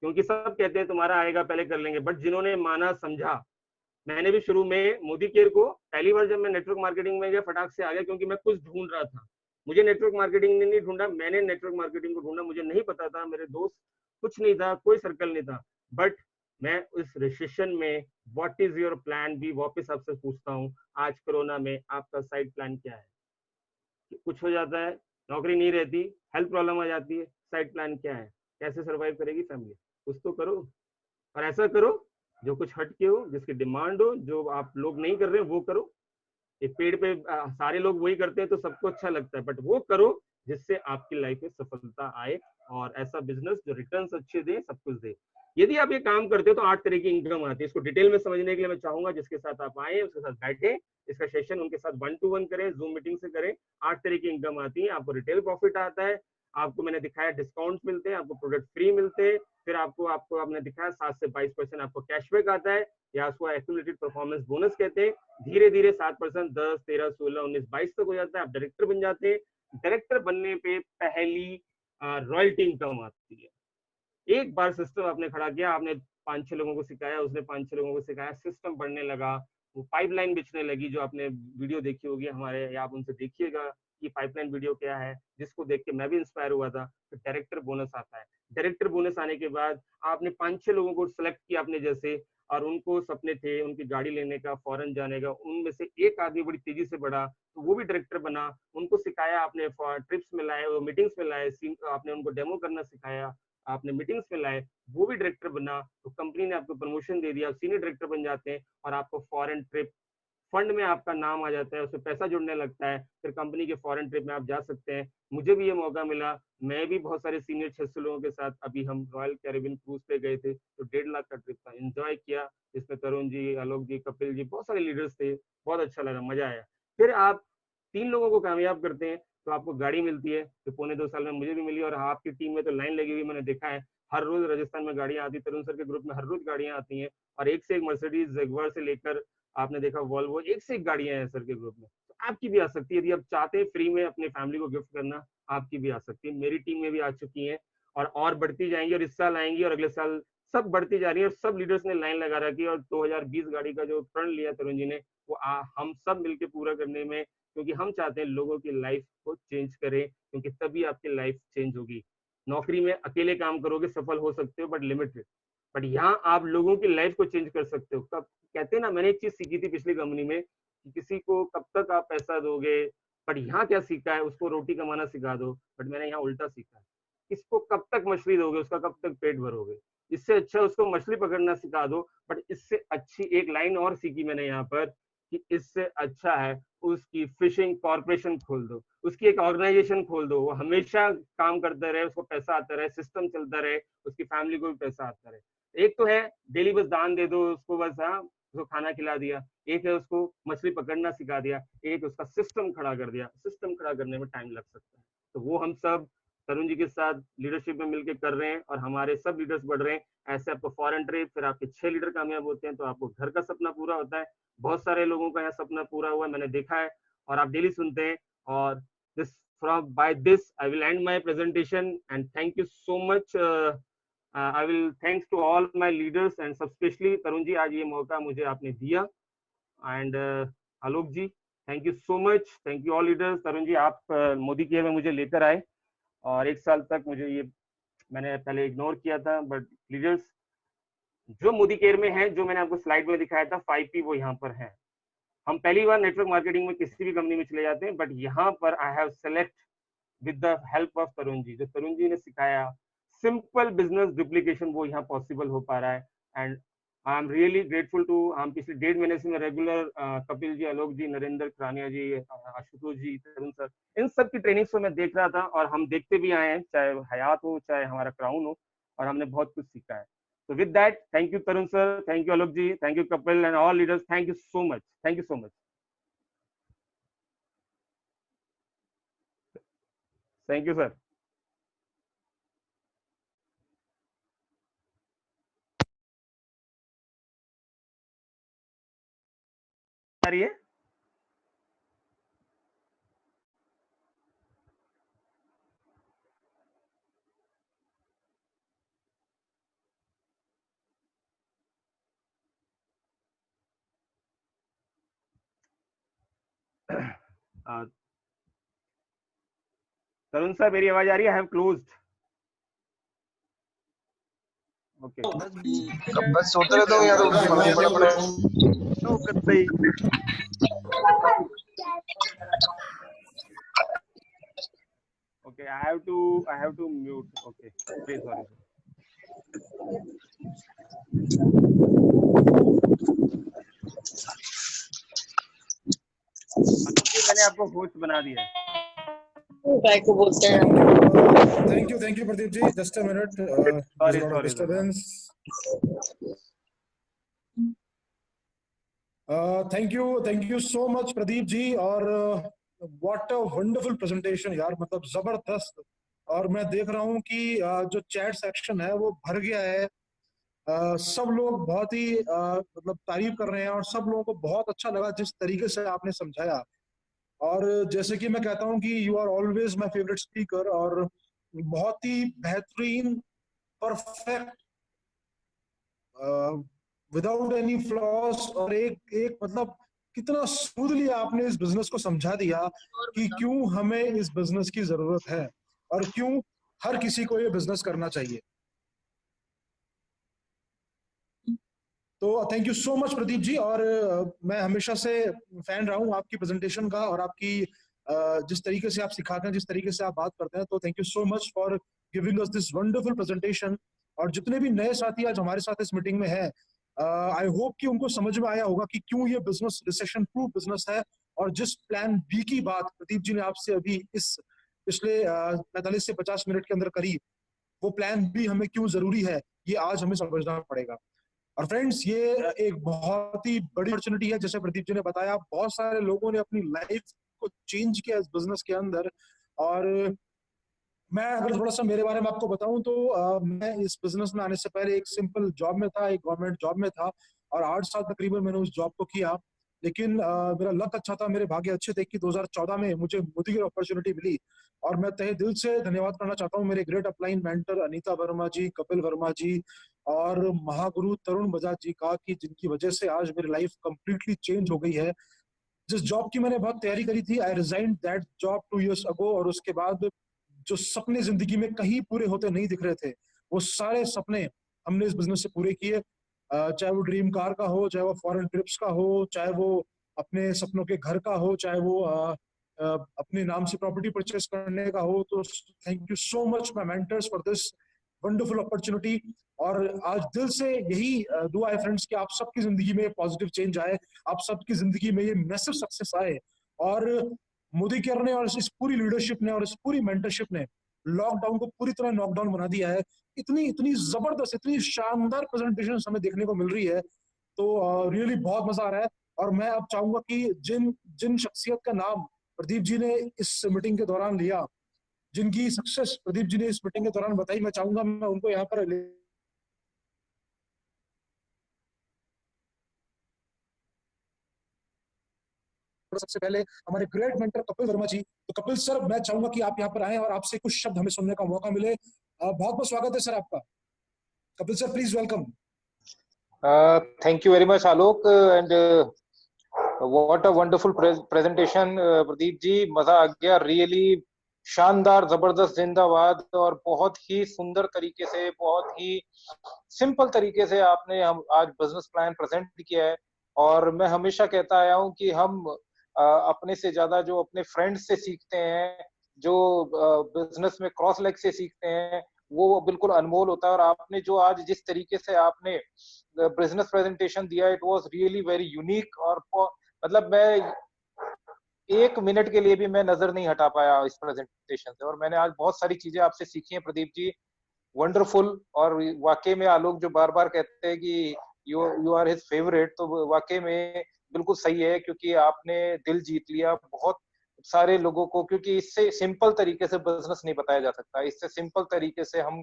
क्योंकि सब कहते हैं तुम्हारा आएगा पहले कर लेंगे, बट जिन्होंने माना समझा। मैंने भी शुरू में मोदी केयर को, पहली बार जब मैं नेटवर्क मार्केटिंग में गया, फटाक से आ गया, क्योंकि मैं कुछ ढूंढ रहा था। मुझे नेटवर्क मार्केटिंग ने नहीं ढूंढा, मैंने नेटवर्क मार्केटिंग को ढूंढा। मुझे नहीं पता था, मेरे दोस्त कुछ नहीं था, कोई सर्कल नहीं था, बट मैं उस रिसेशन में व्हाट इज योर प्लान भी वापस आपसे पूछता हूँ, आज कोरोना में आपका साइड प्लान क्या है? कुछ हो जाता है, नौकरी नहीं रहती, हेल्थ प्रॉब्लम आ जाती है, साइड प्लान क्या है? कैसे सर्वाइव करेगी फैमिली? कुछ तो करो, और ऐसा करो जो कुछ हटके हो, जिसकी डिमांड हो, जो आप लोग नहीं कर रहे हो वो करो। एक पेड़ पे सारे लोग वही करते हैं तो सबको अच्छा लगता है, बट वो करो जिससे आपकी लाइफ में सफलता आए, और ऐसा बिजनेस जो रिटर्न्स अच्छे दे, सब कुछ दे। यदि आप ये काम करते हो तो 8 तरह की इनकम आती है। इसको डिटेल में समझने के लिए मैं चाहूंगा जिसके साथ आप आए उसके साथ बैठे, इसका सेशन उनके साथ 1-to-1 करें, जूम मीटिंग से करें। 8 तरह की इनकम आती है। आपको रिटेल प्रॉफिट आता है, आपको मैंने दिखाया डिस्काउंट मिलते हैं, आपको प्रोडक्ट फ्री मिलते हैं, फिर आपको आपने दिखाया 7 से 22% आपको कैशबैक आता है, या उसको एक्यूमुलेटेड परफॉर्मेंस बोनस कहते हैं। धीरे धीरे 7%, 10, 13, 16, 19, 22 तक हो जाता है, आप डायरेक्टर बन जाते हैं। डायरेक्टर बनने पे पहली रॉयल्टी इनकम आती है। एक बार सिस्टम आपने खड़ा किया, आपने 5-6 लोगों को सिखाया, उसने 5-6 लोगों को सिखाया, सिस्टम बढ़ने लगा, वो पाइपलाइन बिछने लगी, जो आपने वीडियो देखी होगी हमारे, या आप उनसे देखिएगा कि पाइपलाइन वीडियो क्या है, जिसको देख के मैं भी इंस्पायर हुआ था। तो डायरेक्टर बोनस आता है। डायरेक्टर बोनस आने के बाद आपने 5-6 लोगों को सिलेक्ट किया अपने जैसे, और उनको सपने थे उनकी गाड़ी लेने का, फॉरेन जाने का, उनमें से एक आदमी बड़ी तेजी से बढ़ा, तो वो भी डायरेक्टर बना। उनको सिखाया आपने, ट्रिप्स में लाए, मीटिंग्स में लाए, आपने उनको डेमो करना सिखाया, आपने मीटिंग्स में लाए, वो भी डायरेक्टर बना, तो कंपनी ने आपको प्रमोशन दे दिया, सीनियर डायरेक्टर बन जाते हैं, और आपको फॉरेन ट्रिप फंड में आपका नाम आ जाता है, उसमें पैसा जुड़ने लगता है, फिर कंपनी के फॉरेन ट्रिप में आप जा सकते हैं। मुझे भी ये मौका मिला, मैं भी बहुत सारे सीनियर 600 लोगों के साथ अभी हम रॉयल कैरिबियन क्रूज पे गए थे, तो 1.5 लाख का ट्रिप था, एंजॉय किया, जिसमें तरुण जी, आलोक जी, कपिल जी, बहुत सारे लीडर्स थे, बहुत अच्छा लगा, मजा आया। फिर आप 3 लोगों को कामयाब करते हैं, तो आपको गाड़ी मिलती है, जो 1.25-2 साल में मुझे भी मिली, और आपकी टीम में तो लाइन लगी हुई मैंने देखा है, हर रोज राजस्थान में गाड़ियां आती, तरुण सर के ग्रुप में हर रोज गाड़ियां आती हैं, और एक से एक मर्सिडीज जगुआर से लेकर आपने देखा वॉल्वो, एक से एक गाड़ियां हैं सर के ग्रुप में, तो आपकी भी आ सकती है, यदि आप चाहते हैं फ्री में अपने फैमिली को गिफ्ट करना, आपकी भी आ सकती है। मेरी टीम में भी आ चुकी है, और बढ़ती जाएंगी, और इस साल आएंगी, और अगले साल सब बढ़ती जा रही है, और सब लीडर्स ने लाइन लगा रखी, और 2020 गाड़ी का जो प्रण लिया तरुण जी ने, वो हम सब मिलकर पूरा करने में, क्योंकि हम चाहते हैं लोगों की लाइफ को चेंज करें, क्योंकि तभी आपकी लाइफ चेंज होगी। नौकरी में अकेले काम करोगे, सफल हो सकते हो, बट लिमिटेड, बट यहाँ आप लोगों की लाइफ को चेंज कर सकते हो। कब कहते हैं ना, मैंने एक चीज सीखी थी पिछली कंपनी में, कि किसी को कब तक आप पैसा दोगे, बट यहाँ क्या सीखा है, उसको रोटी कमाना सिखा दो, बट मैंने यहाँ उल्टा सीखा है, किसको कब तक मछली दोगे, उसका कब तक पेट भरोगे, इससे अच्छा उसको मछली पकड़ना सिखा दो। बट इससे अच्छी एक लाइन और सीखी मैंने यहाँ पर, कि इससे अच्छा है उसकी फिशिंग कॉर्पोरेशन खोल दो, उसकी एक ऑर्गेनाइजेशन खोल दो, वो हमेशा काम करता रहे, उसको पैसा आता रहे, सिस्टम चलता रहे, उसकी फैमिली को भी पैसा आता रहे। एक तो है डेली बस दान दे दो उसको, बस हाँ उसको खाना खिला दिया, एक है उसको मछली पकड़ना सिखा दिया, एक उसका सिस्टम खड़ा कर दिया। सिस्टम खड़ा करने में टाइम लग सकता है, तो वो हम सब तरुण जी के साथ लीडरशिप में मिलकर कर रहे हैं, और हमारे सब लीडर्स बढ़ रहे हैं। ऐसे आपको फॉरेन ट्रिप, फिर आपके 6 लीडर कामयाब होते हैं, तो आपको घर का सपना पूरा होता है। बहुत सारे लोगों का यहाँ सपना पूरा हुआ है, मैंने देखा है, और आप डेली सुनते हैं। और this by this I will end my presentation, and thank you so much. I will thanks to all my leaders, and especially Tarun ji, आज ये मौका मुझे आपने दिया, and Alok ji, thank you so much, thank you all leaders. Tarun ji, आप Modi care में मुझे लेकर आए, और 1 साल तक मुझे ये मैंने पहले इग्नोर किया था, बट लीडर्स जो मोदी केयर में है, जो मैंने आपको स्लाइड में दिखाया था 5P, वो यहाँ पर है। हम पहली बार नेटवर्क मार्केटिंग में किसी भी कंपनी में चले जाते हैं, बट यहाँ पर I have select with the help of Tarun ji, जो तरुण जी ने सिखाया सिंपल बिजनेस डुप्लीकेशन, वो यहाँ पॉसिबल हो पा रहा है। And I am really grateful to, हम पिछले 1.5 महीने से मैं रेगुलर कपिल जी, आलोक जी, नरेंद्र खरानिया जी, आशुतोष जी, तरुण सर, इन सब की ट्रेनिंग्स को मैं देख रहा था, और हम देखते भी आए हैं, चाहे हयात हो, चाहे हमारा क्राउन हो, और हमने बहुत कुछ सीखा है। So with that, thank you Tarun sir, thank you Alok ji, thank you Kapil and all leaders, thank you so much, thank you so much, thank you sir. आ रही है? तरुण सर, मेरी आवाज आ रही है? I have closed. ओके, बस सोते रहता हूँ यार, बड़ा बड़ा okay, I have to mute. Okay, please, sorry sir. मैंने आपको होस्ट बना दिया है। को बोलते हैं। Thank you Pradeep ji, just a minute, sorry disturbance. Thank you so much Pradeep ji, और व्हाट अ वंडरफुल प्रेजेंटेशन यार, मतलब जबरदस्त। और मैं देख रहा हूँ कि जो चैट सेक्शन है वो भर गया है। सब लोग बहुत ही मतलब तारीफ कर रहे हैं और सब लोगों को बहुत अच्छा लगा जिस तरीके से आपने समझाया। और जैसे कि मैं कहता हूँ कि you are always my favourite speaker, और बहुत ही बेहतरीन, परफेक्ट, विदाउट एनी फ्लॉस, और एक एक मतलब कितना स्मूथली आपने इस बिजनेस को समझा दिया कि क्यों हमें इस बिजनेस की जरूरत है और क्यों हर किसी को ये बिजनेस करना चाहिए। तो thank you so much Pradeep ji. और मैं हमेशा से फैन रहा हूँ आपकी प्रेजेंटेशन का और आपकी जिस तरीके से आप सिखाते हैं, जिस तरीके से आप बात करते हैं। तो thank you so much for giving us this wonderful presentation. और जितने भी नए साथी आज हमारे साथ इस मीटिंग में हैं, आई होप कि उनको समझ में आया होगा कि क्यों ये बिजनेस रिसेशन प्रूफ बिजनेस है। और जिस प्लान बी की बात प्रदीप जी ने आपसे अभी इस पिछले 45 से 50 मिनट के अंदर करी, वो प्लान बी हमें क्यों जरूरी है, ये आज हमें समझना पड़ेगा। और फ्रेंड्स, ये एक बहुत ही बड़ी अपॉर्चुनिटी है। जैसे प्रदीप जी ने बताया, बहुत सारे लोगों ने अपनी लाइफ को चेंज किया इस बिजनेस के अंदर। और मैं अगर थोड़ा सा मेरे बारे में आपको बताऊं तो मैं इस बिजनेस में आने से पहले एक सिंपल जॉब में था, एक गवर्नमेंट जॉब में था, और 8 साल तकरीबन मैंने उस जॉब को किया। लेकिन मेरा लक अच्छा था, मेरे भाग्य अच्छे थे कि 2014 में मुझे मोदी की अपॉर्चुनिटी मिली। और मैं तहे दिल से धन्यवाद करना चाहता हूँ मेरे great upline mentor Anita Verma ji, Kapil Verma ji और महागुरु तरुण बजाज जी का, कि जिनकी वजह से आज मेरी लाइफ कंप्लीटली चेंज हो गई है। जिस जॉब की मैंने बहुत तैयारी करी थी, I resign that job 2 years अगो। और उसके बाद जो सपने जिंदगी में कहीं पूरे होते नहीं दिख रहे थे, वो सारे सपने हमने इस बिजनेस से पूरे किए। चाहे वो ड्रीम कार का हो, चाहे वो फॉरेन ट्रिप्स का हो, चाहे वो अपने सपनों के घर का हो, चाहे वो अपने नाम से प्रॉपर्टी परचेस करने का हो। तो thank you so much my mentors for this wonderful opportunity. और आज दिल से यही दुआ है फ्रेंड्स कि आप सबकी जिंदगी में पॉजिटिव चेंज आए, आप सबकी जिंदगी में ये मैसिव सक्सेस आए। और मोदी केयर ने और इस पूरी लीडरशिप ने और इस पूरी मेंटरशिप ने लॉकडाउन को पूरी तरह नॉकडाउन बना दिया है। इतनी इतनी जबरदस्त, इतनी शानदार प्रेजेंटेशन हमें देखने को मिल रही है। तो रियली बहुत मजा आ रहा है। और मैं अब चाहूंगा कि जिन जिन शख्सियत का नाम प्रदीप जी ने इस मीटिंग के दौरान लिया, जिनकी सक्सेस प्रदीप जी ने इस मीटिंग के दौरान बताई, मैं चाहूंगा मैं उनको यहाँ पर सबसे पहले हमारे ग्रेट मेंटर कपिल वर्मा जी। तो कपिल सर, मैं चाहूंगा कि आप यहाँ पर आए और आपसे कुछ शब्द हमें सुनने का मौका मिले। बहुत बहुत स्वागत है सर आपका। Kapil sir, please welcome. Thank you very much, Alok, and what a wonderful presentation, Pradeep ji. मजा आ गया, रियली शानदार, जबरदस्त, जिंदाबाद। और बहुत ही सुंदर तरीके से, बहुत ही सिंपल तरीके से आपने हम आज बिजनेस प्लान प्रेजेंट किया है। और मैं हमेशा कहता आया हूं कि हम अपने से ज्यादा जो अपने फ्रेंड्स से सीखते हैं, जो बिजनेस में क्रॉस लेग से सीखते हैं, वो बिल्कुल अनमोल होता है। और आपने जो आज जिस तरीके से आपने बिजनेस प्रेजेंटेशन दिया, it was really very unique. और मतलब मैं 1 मिनट के लिए भी मैं नजर नहीं हटा पाया इस प्रेजेंटेशन से। और मैंने आज बहुत सारी चीजें आपसे सीखी हैं प्रदीप जी, वंडरफुल। और वाकई में आलोक जो बार बार कहते हैं कि यू आर हिज फेवरेट, तो वाकई में बिल्कुल सही है, क्योंकि आपने दिल जीत लिया बहुत सारे लोगों को। क्योंकि इससे सिंपल तरीके से बिजनेस नहीं बताया जा सकता, इससे सिंपल तरीके से हम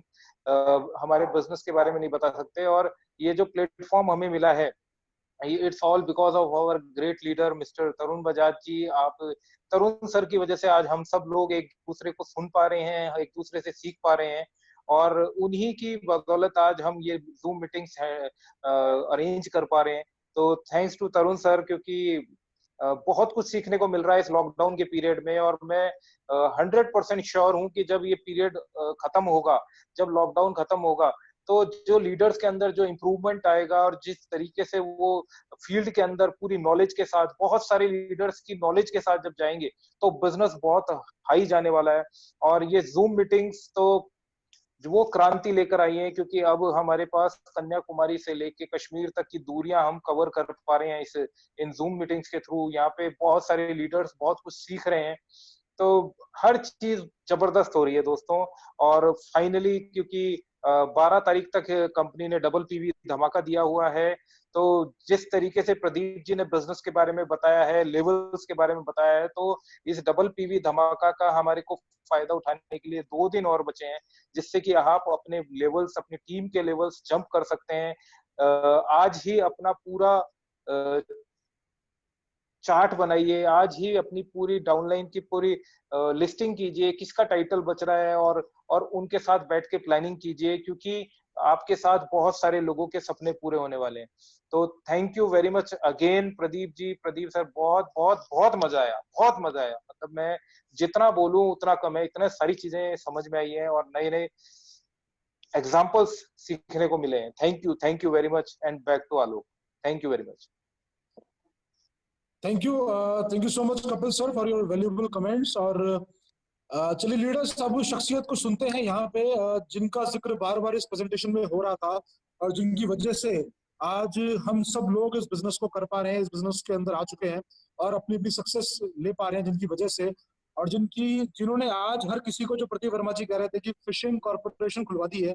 हमारे बिजनेस के बारे में नहीं बता सकते। और ये जो प्लेटफॉर्म हमें मिला है, it's all because of our great leader mister Tarun Bajaj ji. आप तरुण सर की वजह से आज हम सब लोग एक दूसरे को सुन पा रहे हैं, एक दूसरे से सीख पा रहे हैं। और उन्हीं की बदौलत आज हम ये जूम मीटिंग्स अरेंज कर पा रहे हैं। तो थैंक्स टू तरुण सर, क्योंकि बहुत कुछ सीखने को मिल रहा है इस लॉकडाउन के पीरियड में। और मैं 100% श्योर हूं कि जब ये पीरियड खत्म होगा, जब लॉकडाउन खत्म होगा, तो जो लीडर्स के अंदर जो इम्प्रूवमेंट आएगा, और जिस तरीके से वो फील्ड के अंदर पूरी नॉलेज के साथ, बहुत सारे लीडर्स की नॉलेज के साथ जब जाएंगे, तो बिजनेस बहुत हाई जाने वाला है। और ये जूम मीटिंग्स तो वो क्रांति लेकर आई है, क्योंकि अब हमारे पास कन्याकुमारी से लेके कश्मीर तक की दूरियां हम कवर कर पा रहे हैं इस इन जूम मीटिंग्स के थ्रू। यहाँ पे बहुत सारे लीडर्स बहुत कुछ सीख रहे हैं। तो हर चीज जबरदस्त हो रही है दोस्तों। और फाइनली, क्योंकि 12 तारीख तक कंपनी ने डबल पीवी धमाका दिया हुआ है। तो जिस तरीके से प्रदीप जी ने बिजनेस के बारे में बताया है, लेवल्स के बारे में बताया है, तो इस डबल पीवी धमाका का हमारे को फायदा उठाने के लिए 2 दिन और बचे हैं, जिससे कि आप अपने लेवल्स, अपनी टीम के लेवल्स जंप कर सकते हैं। आज ही अपना पूरा चार्ट बनाइए, आज ही अपनी पूरी डाउनलाइन की पूरी लिस्टिंग कीजिए, किसका टाइटल बच रहा है, और उनके साथ बैठ के प्लानिंग कीजिए, क्योंकि आपके साथ बहुत सारे लोगों के सपने पूरे होने वाले हैं। तो thank you very much again Pradeep ji, Pradeep sir, बहुत बहुत बहुत मजा आया, बहुत मजा आया। मतलब मैं जितना बोलूं उतना कम है, इतने सारी चीजें समझ में आई हैं और नए नए एग्जाम्पल्स सीखने को मिले हैं। Thank you very much and back to Alok. Thank you very much. Thank you so much Kapil sir for your valuable comments. और चलिए लीडर्स, अब शख्सियत को सुनते हैं यहाँ पे जिनका जिक्र बार बार इस प्रेजेंटेशन में हो रहा था और जिनकी वजह से आज हम सब लोग इस बिजनेस को कर पा रहे हैं, इस बिजनेस के अंदर आ चुके हैं और अपनी अपनी सक्सेस ले पा रहे हैं, जिनकी वजह से, और जिन्होंने आज हर किसी को, जो प्रदीप वर्मा जी कह रहे थे कि फिशिंग कॉर्पोरेशन खुलवा दी है,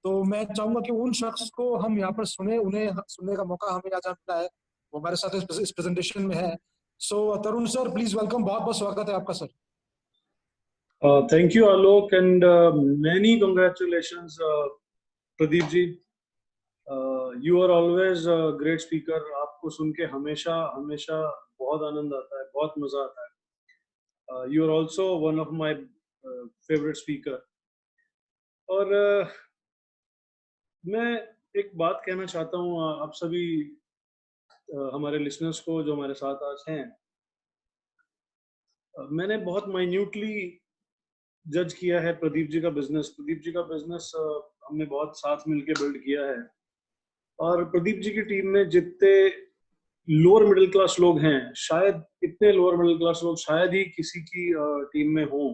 तो मैं चाहूंगा कि उन शख्स को हम यहाँ पर सुने, उन्हें सुनने का मौका हमें आज मिला है, वो हमारे साथ इस प्रेजेंटेशन में है। सो तरुण सर, प्लीज वेलकम, बहुत बहुत स्वागत है आपका sir. Thank you, Alok, and many congratulations, Pradeep ji. You are always a great speaker. आपको सुन के हमेशा हमेशा बहुत आनंद आता है, बहुत मजा आता है। You are also one of my favorite speaker. और मैं एक बात कहना चाहता हूँ आप सभी हमारे लिसनर्स को जो हमारे साथ आज हैं। मैंने बहुत माइन्यूटली जज किया है प्रदीप जी का बिजनेस। प्रदीप जी का बिजनेस हमने बहुत साथ मिलके बिल्ड किया है, और प्रदीप जी की टीम में जितने लोअर मिडिल क्लास लोग हैं, शायद इतने लोअर मिडिल क्लास लोग शायद ही किसी की टीम में हों,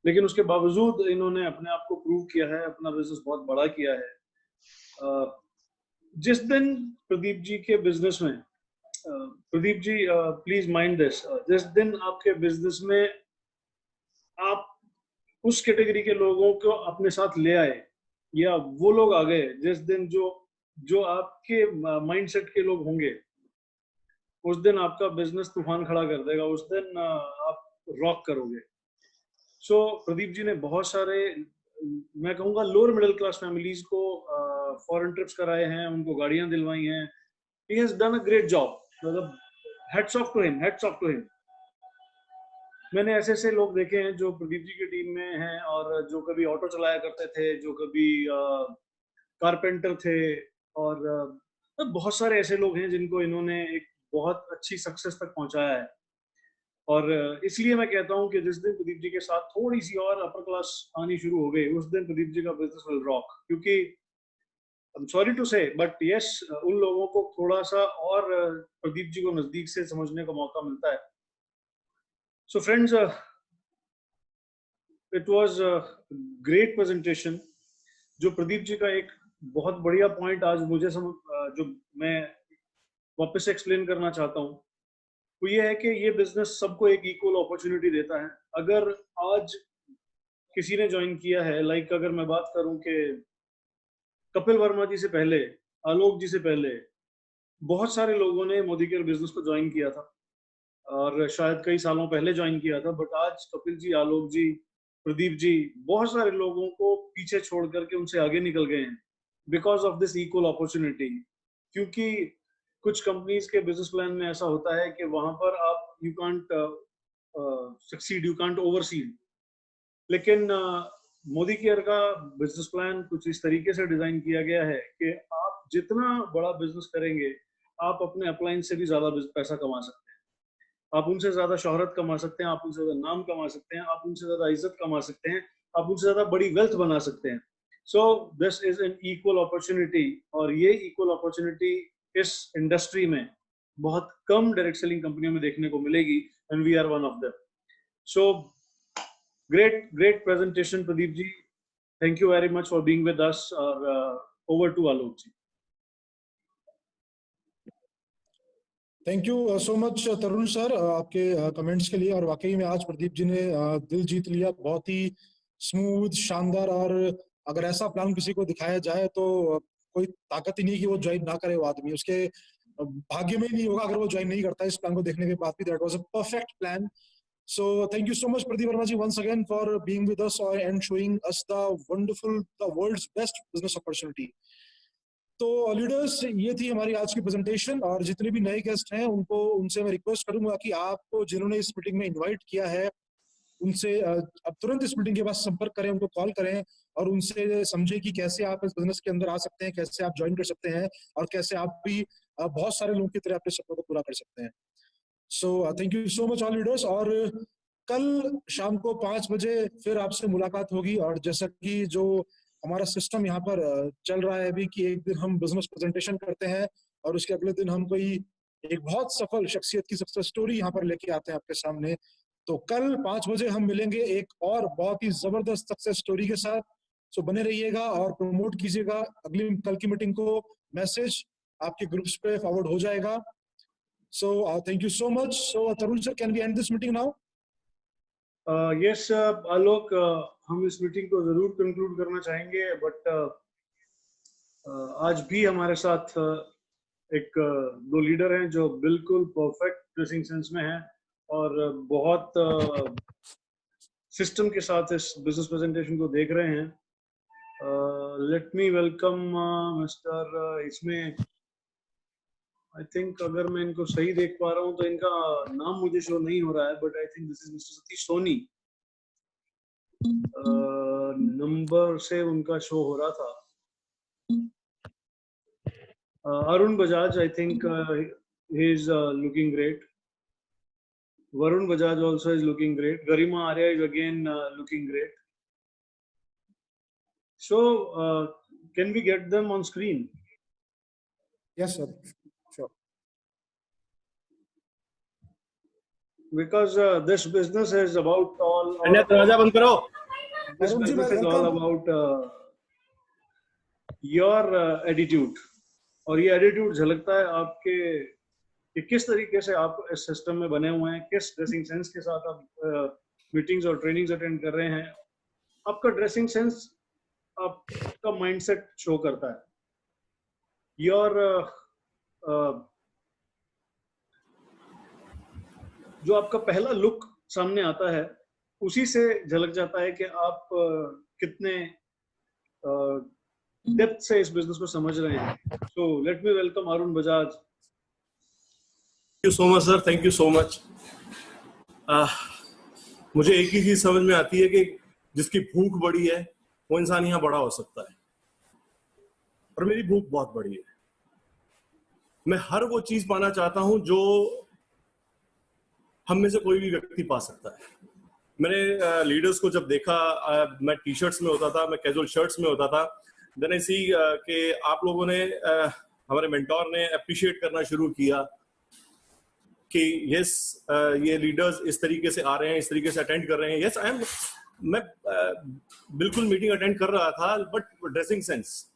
लेकिन उसके बावजूद इन्होंने अपने आप को प्रूव किया है, अपना बिजनेस बहुत बड़ा किया है। जिस दिन प्रदीप जी के बिजनेस में, Pradeep ji please mind this, जिस दिन आपके बिजनेस में आप उस कैटेगरी के लोगों को अपने साथ ले आए, या वो लोग आ गए, जिस दिन जो आपके माइंडसेट के लोग होंगे, उस दिन आपका बिजनेस तूफान खड़ा कर देगा, उस दिन आप रॉक करोगे। सो प्रदीप जी ने बहुत सारे, मैं कहूँगा लोअर मिडिल क्लास फैमिलीज को फॉरेन ट्रिप्स कराए हैं, उनको गाड़ियां दिलवाई हैं। He has done a great job, मतलब hats off to him, hats off to him. मैंने ऐसे ऐसे लोग देखे हैं जो प्रदीप जी की टीम में हैं, और जो कभी ऑटो चलाया करते थे, जो कभी कारपेंटर थे, और बहुत सारे ऐसे लोग हैं जिनको इन्होंने एक बहुत अच्छी सक्सेस तक पहुंचाया है। और इसलिए मैं कहता हूं कि जिस दिन प्रदीप जी के साथ थोड़ी सी और अपर क्लास आनी शुरू हो गई, उस दिन प्रदीप जी का बिजनेस विल रॉक। क्योंकि आई एम सॉरी टू से, बट यस, उन लोगों को थोड़ा सा और प्रदीप जी को नजदीक से समझने का मौका मिलता है। So friends, it was a great presentation. जो प्रदीप जी का एक बहुत बढ़िया पॉइंट आज मुझे जो मैं वापस से एक्सप्लेन करना चाहता हूँ, वो ये है कि ये बिजनेस सबको एक इक्वल अपॉर्चुनिटी देता है। अगर आज किसी ने ज्वाइन किया है, लाइक अगर मैं बात करूं कि कपिल वर्मा जी से पहले, आलोक जी से पहले, बहुत सारे लोगों ने मोदी केयर बिजनेस को ज्वाइन किया था, और शायद कई सालों पहले ज्वाइन किया था, बट आज कपिल जी, आलोक जी, प्रदीप जी बहुत सारे लोगों को पीछे छोड़ करके उनसे आगे निकल गए हैं because of this equal opportunity. क्योंकि कुछ कंपनीज के बिजनेस प्लान में ऐसा होता है कि वहां पर आप you can't succeed, you can't overseed, लेकिन मोदी केयर का बिजनेस प्लान कुछ इस तरीके से डिजाइन किया गया है कि आप जितना बड़ा बिजनेस करेंगे, आप अपने अपलाइन से भी ज्यादा पैसा कमा सकते हैं, आप उनसे ज्यादा शोहरत कमा सकते हैं, आप उनसे ज्यादा नाम कमा सकते हैं, आप उनसे ज्यादा इज्जत कमा सकते हैं, आप उनसे ज्यादा बड़ी वेल्थ बना सकते हैं। So this is an equal opportunity, और ये इक्वल अपॉर्चुनिटी इस इंडस्ट्री में बहुत कम डायरेक्ट सेलिंग कंपनियों में देखने को मिलेगी, and we are one of them. So great presentation Pradeep ji, thank you very much for being with us, और over to Alok ji. Thank you so much Tarun sir आपके comments के लिए। और वाकई में आज प्रदीप जी ने दिल जीत लिया, बहुत ही स्मूथ, शानदार और अगर ऐसा प्लान किसी को दिखाया जाए तो कोई ताकत ही नहीं कि वो ज्वाइन ना करे वो आदमी, उसके भाग्य में ही नहीं होगा अगर वो ज्वाइन नहीं करता इस प्लान को देखने के बाद भी। That was a perfect plan. So thank you so much Pradeep Verma ji once again for being with us and showing us the world's best business opportunity. तो लीडर्स, ये थी हमारी आज की प्रेजेंटेशन, और जितने भी नए गेस्ट हैं उनसे मैं रिक्वेस्ट करूंगा कि आपको जिन्होंने इस मीटिंग में इनवाइट किया है उनसे अब तुरंत इस मीटिंग के बाद संपर्क करें, उनको कॉल करें और उनसे समझे कि कैसे आप इस बिजनेस के अंदर आ सकते हैं, कैसे आप ज्वाइन कर सकते हैं और कैसे आप भी बहुत सारे लोगों की तरह अपने सपनों को पूरा कर सकते हैं। सो thank you so much all leaders, और कल शाम को 5 बजे फिर आपसे मुलाकात होगी। और जैसा कि जो हमारा सिस्टम यहाँ पर चल रहा है अभी कि एक दिन हम बिजनेस प्रेजेंटेशन करते हैं और उसके अगले दिन हम कोई एक बहुत सफल शख्सियत की सक्सेस स्टोरी यहाँ पर लेके आते हैं आपके सामने। तो कल 5 बजे हम मिलेंगे एक और बहुत ही जबरदस्त सक्सेस स्टोरी के साथ। सो बने रहिएगा और प्रमोट कीजिएगा अगली कल की मीटिंग को, मैसेज आपके ग्रुप्स पे फॉरवर्ड हो जाएगा। So thank you so much. So Tarun sir, can we end this meeting now? Yes Alok, हम इस मीटिंग को जरूर कंक्लूड करना चाहेंगे, बट आज भी हमारे साथ एक दो लीडर हैं जो बिल्कुल परफेक्ट ड्रेसिंग सेंस में हैं और बहुत सिस्टम के साथ इस बिजनेस प्रेजेंटेशन को देख रहे हैं। लेट मी वेलकम मिस्टर, इसमें आई थिंक अगर मैं इनको सही देख पा रहा हूँ तो इनका नाम मुझे शो नहीं हो रहा है, but I think this is mister Satish Soni. Number से उनका शो हो रहा था। Arun Bajaj, I think he is looking great. Varun Bajaj also is looking great. Garima Arya is again looking great. So, can we get them on screen? Yes, sir. Sure. Because this business is about all. This business is all about your attitude. और ये attitude झलकता है आपके कि किस तरीके से आप इस सिस्टम में बने हुए हैं, किस ड्रेसिंग सेंस के साथ आप मीटिंग्स और ट्रेनिंग्स अटेंड कर रहे हैं। आपका ड्रेसिंग सेंस आपका माइंडसेट शो करता है। योर जो आपका पहला लुक सामने आता है उसी से झलक जाता है कि आप कितने डेप्थ से इस बिजनेस को समझ रहे हैं। So let me welcome Arun Bajaj. Thank you so much sir, thank you so much. मुझे एक ही चीज समझ में आती है कि जिसकी भूख बड़ी है वो इंसान यहाँ बड़ा हो सकता है, और मेरी भूख बहुत बड़ी है। मैं हर वो चीज पाना चाहता हूं जो हम में से कोई भी व्यक्ति पा सकता है। मैंने लीडर्स को जब देखा, मैं टी शर्ट्स में होता था, मैं कैजुअल शर्ट्स में होता था, देन आई सी कि आप लोगों ने हमारे मेंटोर ने अप्रिशिएट करना शुरू किया कि यस ये लीडर्स इस तरीके से आ रहे हैं, इस तरीके से अटेंड कर रहे हैं। यस आई एम, मैं बिल्कुल मीटिंग अटेंड कर रहा था, बट ड्रेसिंग सेंस।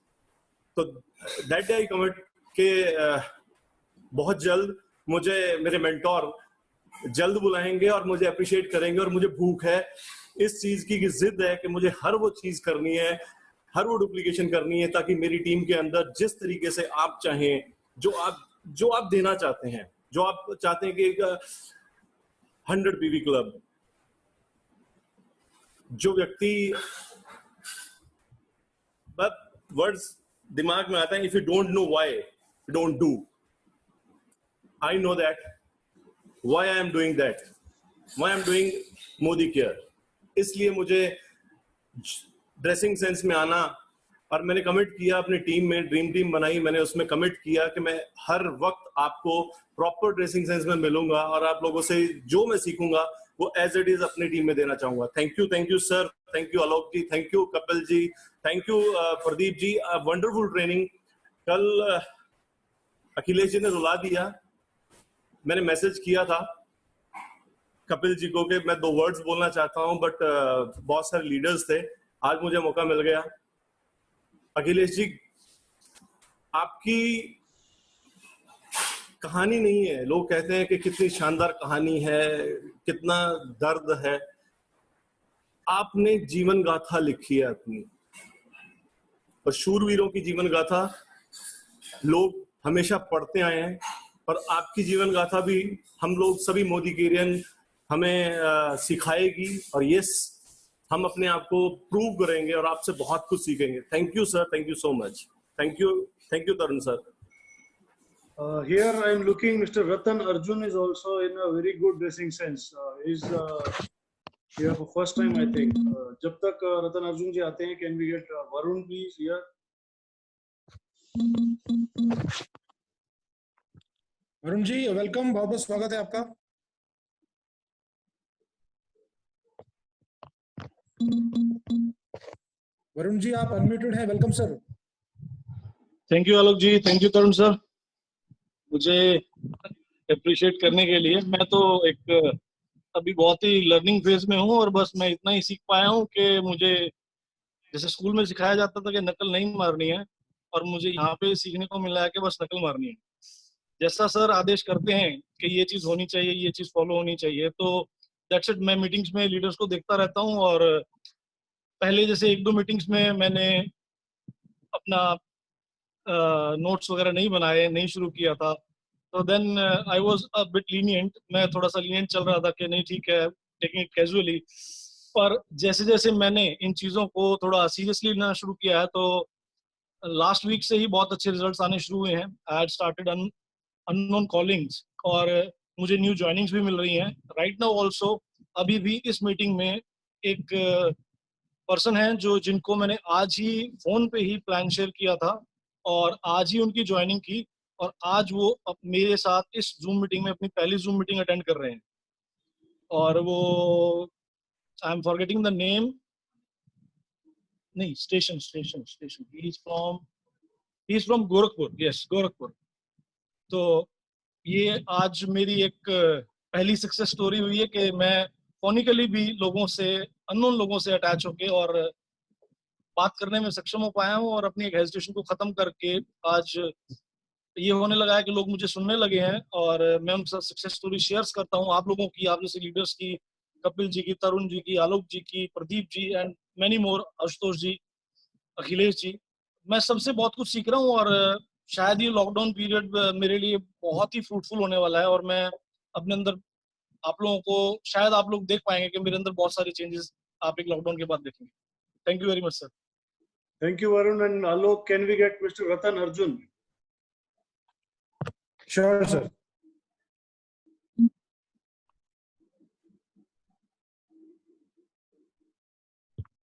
तो दैट डे आई कमिट के बहुत जल्द मुझे मेरे मेंटोर जल्द बुलाएंगे और मुझे अप्रिशिएट करेंगे, और मुझे भूख है इस चीज की, जिद है कि मुझे हर वो चीज करनी है, हर वो डुप्लीकेशन करनी है, ताकि मेरी टीम के अंदर जिस तरीके से आप चाहें, जो आप देना चाहते हैं, जो आप चाहते हैं कि 100 पीवी क्लब, जो व्यक्ति वर्ड्स दिमाग में आता है, if you don't know why don't do. I know that why I am doing that, why I am doing Modi care. इसलिए मुझे ड्रेसिंग सेंस में आना, और मैंने कमिट किया अपनी टीम में, ड्रीम टीम बनाई मैंने, उसमें कमिट किया कि मैं हर वक्त आपको प्रॉपर ड्रेसिंग सेंस में मिलूंगा और आप लोगों से जो मैं सीखूंगा वो एज इट इज अपनी टीम में देना चाहूंगा। Thank you sir, thank you Alok ji, thank you Kapil ji, thank you Pradeep ji. Wonderful training. कल अखिलेश जी ने रुला दिया। मैंने मैसेज किया था कपिल जी को कि मैं 2 वर्ड्स बोलना चाहता हूं, बट बहुत सारे लीडर्स थे, आज मुझे मौका मिल गया। अखिलेश जी, आपकी कहानी नहीं है, लोग कहते हैं कि कितनी शानदार कहानी है, कितना दर्द है, आपने जीवन गाथा लिखी है अपनी। और शूरवीरों की जीवन गाथा लोग हमेशा पढ़ते आए हैं, और आपकी जीवन गाथा भी हम लोग सभी मोदिकेरियन हमें सिखाएगी, और यस, हम अपने आप को प्रूव करेंगे और आपसे बहुत कुछ सीखेंगे। Thank you sir, thank you so much, thank you Tarun sir. Here I am looking, Mr. Ratan Arjun is also in a very good dressing sense. He's here for first time, I think. जब तक Ratan Arjun जी आते हैं, can we get Varun please here? Varun ji welcome, बहुत बहुत स्वागत है आपका। वरुण जी आप अनम्यूटेड हैं, welcome sir. Thank you Alok ji, thank you Tarun sir, मुझे अप्रिशिएट करने के लिए। मैं तो एक अभी बहुत ही लर्निंग फेज में हूँ और बस मैं इतना ही सीख पाया हूँ कि मुझे जैसे स्कूल में सिखाया जाता था कि नकल नहीं मारनी है, और मुझे यहाँ पे सीखने को मिला है कि बस नकल मारनी है। जैसा सर आदेश करते हैं कि ये चीज होनी चाहिए, ये चीज फॉलो होनी चाहिए, तो दैट्स इट। मैं मीटिंग्स में लीडर्स को देखता रहता हूँ, और पहले जैसे 1-2 मीटिंग्स में मैंने अपना नोट्स वगैरह नहीं बनाए, नहीं शुरू किया था, तो then I was a bit lenient. मैं थोड़ा सा लीनियंट चल रहा था कि नहीं ठीक है, टेकिंग इट कैजुअली। पर जैसे जैसे मैंने इन चीज़ों को थोड़ा सीरियसली लेना शुरू किया है, तो लास्ट वीक से ही बहुत अच्छे रिजल्ट्स आने शुरू हुए हैं। I had started unknown callings, और मुझे न्यू ज्वाइनिंग्स भी मिल रही हैं राइट नाउ ऑल्सो। अभी भी इस मीटिंग में एक पर्सन है जिनको मैंने आज ही फोन पे ही प्लान शेयर किया था, और आज ही उनकी ज्वाइनिंग की, और आज वो मेरे साथ इस जूम मीटिंग में अपनी पहली जूम मीटिंग अटेंड कर रहे हैं। और वो I am forgetting the name, नहीं station he is from Gorakhpur, yes Gorakhpur. तो ये आज मेरी एक पहली सक्सेस स्टोरी हुई है कि मैं फोनिकली भी लोगों से, अननोन लोगों से अटैच होके और बात करने में सक्षम हो पाया हूँ, और अपनी एक हेजिटेशन को खत्म करके आज ये होने लगा है कि लोग मुझे सुनने लगे हैं, और मैं उनके साथ सक्सेस स्टोरी शेयर्स करता हूँ, आप लोगों की, आप जैसे लीडर्स की, कपिल जी की, तरुण जी की, आलोक जी की, Pradeep ji and many more, Ashutosh जी, अखिलेश जी। मैं सबसे बहुत कुछ सीख रहा हूँ, और शायद ये लॉकडाउन पीरियड मेरे लिए बहुत ही फ्रूटफुल होने वाला है, और मैं अपने अंदर आप लोगों को, शायद आप लोग देख पाएंगे कि मेरे अंदर बहुत सारे चेंजेस आप एक लॉकडाउन के बाद देखेंगे। Thank you very much sir. Thank you Varun and Alok. Can we get Mr. Ratan Arjun? Sure sir.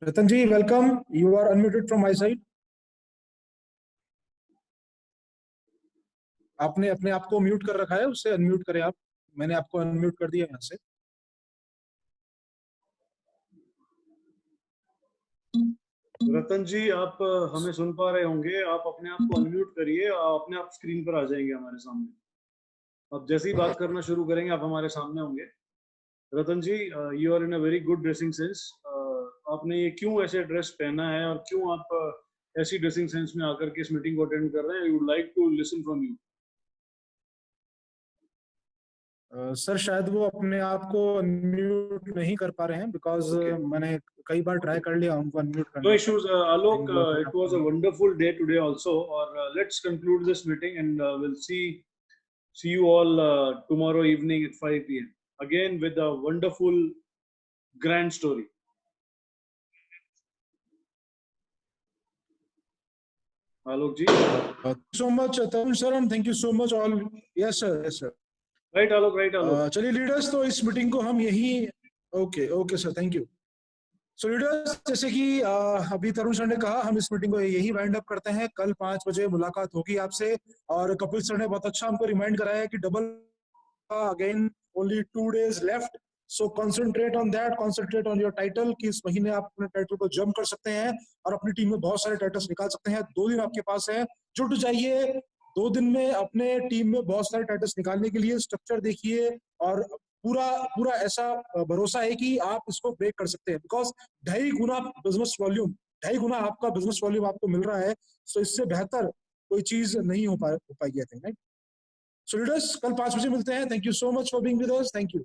Ratan ji welcome, you are unmuted from my side. आपने अपने आप को म्यूट कर रखा है, उससे अनम्यूट करें आप। मैंने आपको अनम्यूट कर दिया यहाँ से। रतन जी आप हमें सुन पा रहे होंगे, आप अपने आप को अनम्यूट करिए, अपने आप स्क्रीन पर आ जाएंगे हमारे सामने। अब जैसे ही बात करना शुरू करेंगे आप हमारे सामने होंगे। Ratan ji you are in a very good dressing sense. आपने ये क्यों ऐसे ड्रेस पहना है और क्यों आप ऐसी ड्रेसिंग सेंस में आकर के इस मीटिंग को अटेंड कर रहे हैं? I would like to listen from you. Sir शायद वो अपने आप को अनम्यूट नहीं कर पा रहे हैं, बिकॉज मैंने कई बार ट्राई कर लिया उनको अनम्यूट करने। No issues, Alok. It was a wonderful day today also. Or let's conclude this meeting and we'll see you all tomorrow evening at 5 p.m. again with a wonderful grand story. Alok ji. So much, Tarun sir, and thank you so much all. Yes sir, yes sir. Right Alok, right Alok. चलिए leaders, तो इस meeting को हम यही, okay sir, thank you. So leaders, जैसे कि अभी तरुण sir ने कहा, हम इस मीटिंग को यही वाइंड अप करते हैं। कल 5 बजे मुलाकात होगी आपसे, और कपिल सर ने बहुत अच्छा हमको रिमाइंड कराया कि double again only 2 days left, so concentrate on that, concentrate on your title, कि इस महीने आप अपने टाइटल को जंप कर सकते हैं और अपनी टीम में बहुत सारे टाइटल्स निकाल सकते हैं। 2 दिन आपके पास है, जुट जाइए। 2 दिन में अपने टीम में बहुत सारे टाइटल्स निकालने के लिए स्ट्रक्चर देखिए, और पूरा ऐसा भरोसा है कि आप इसको ब्रेक कर सकते हैं, बिकॉज 2.5 गुना बिजनेस वॉल्यूम, 2.5 गुना आपका बिजनेस वॉल्यूम आपको मिल रहा है। सो इससे बेहतर कोई चीज नहीं हो पाएगी, I think, right? So leaders, कल 5 बजे मिलते हैं। Thank you so much for being with us, thank you.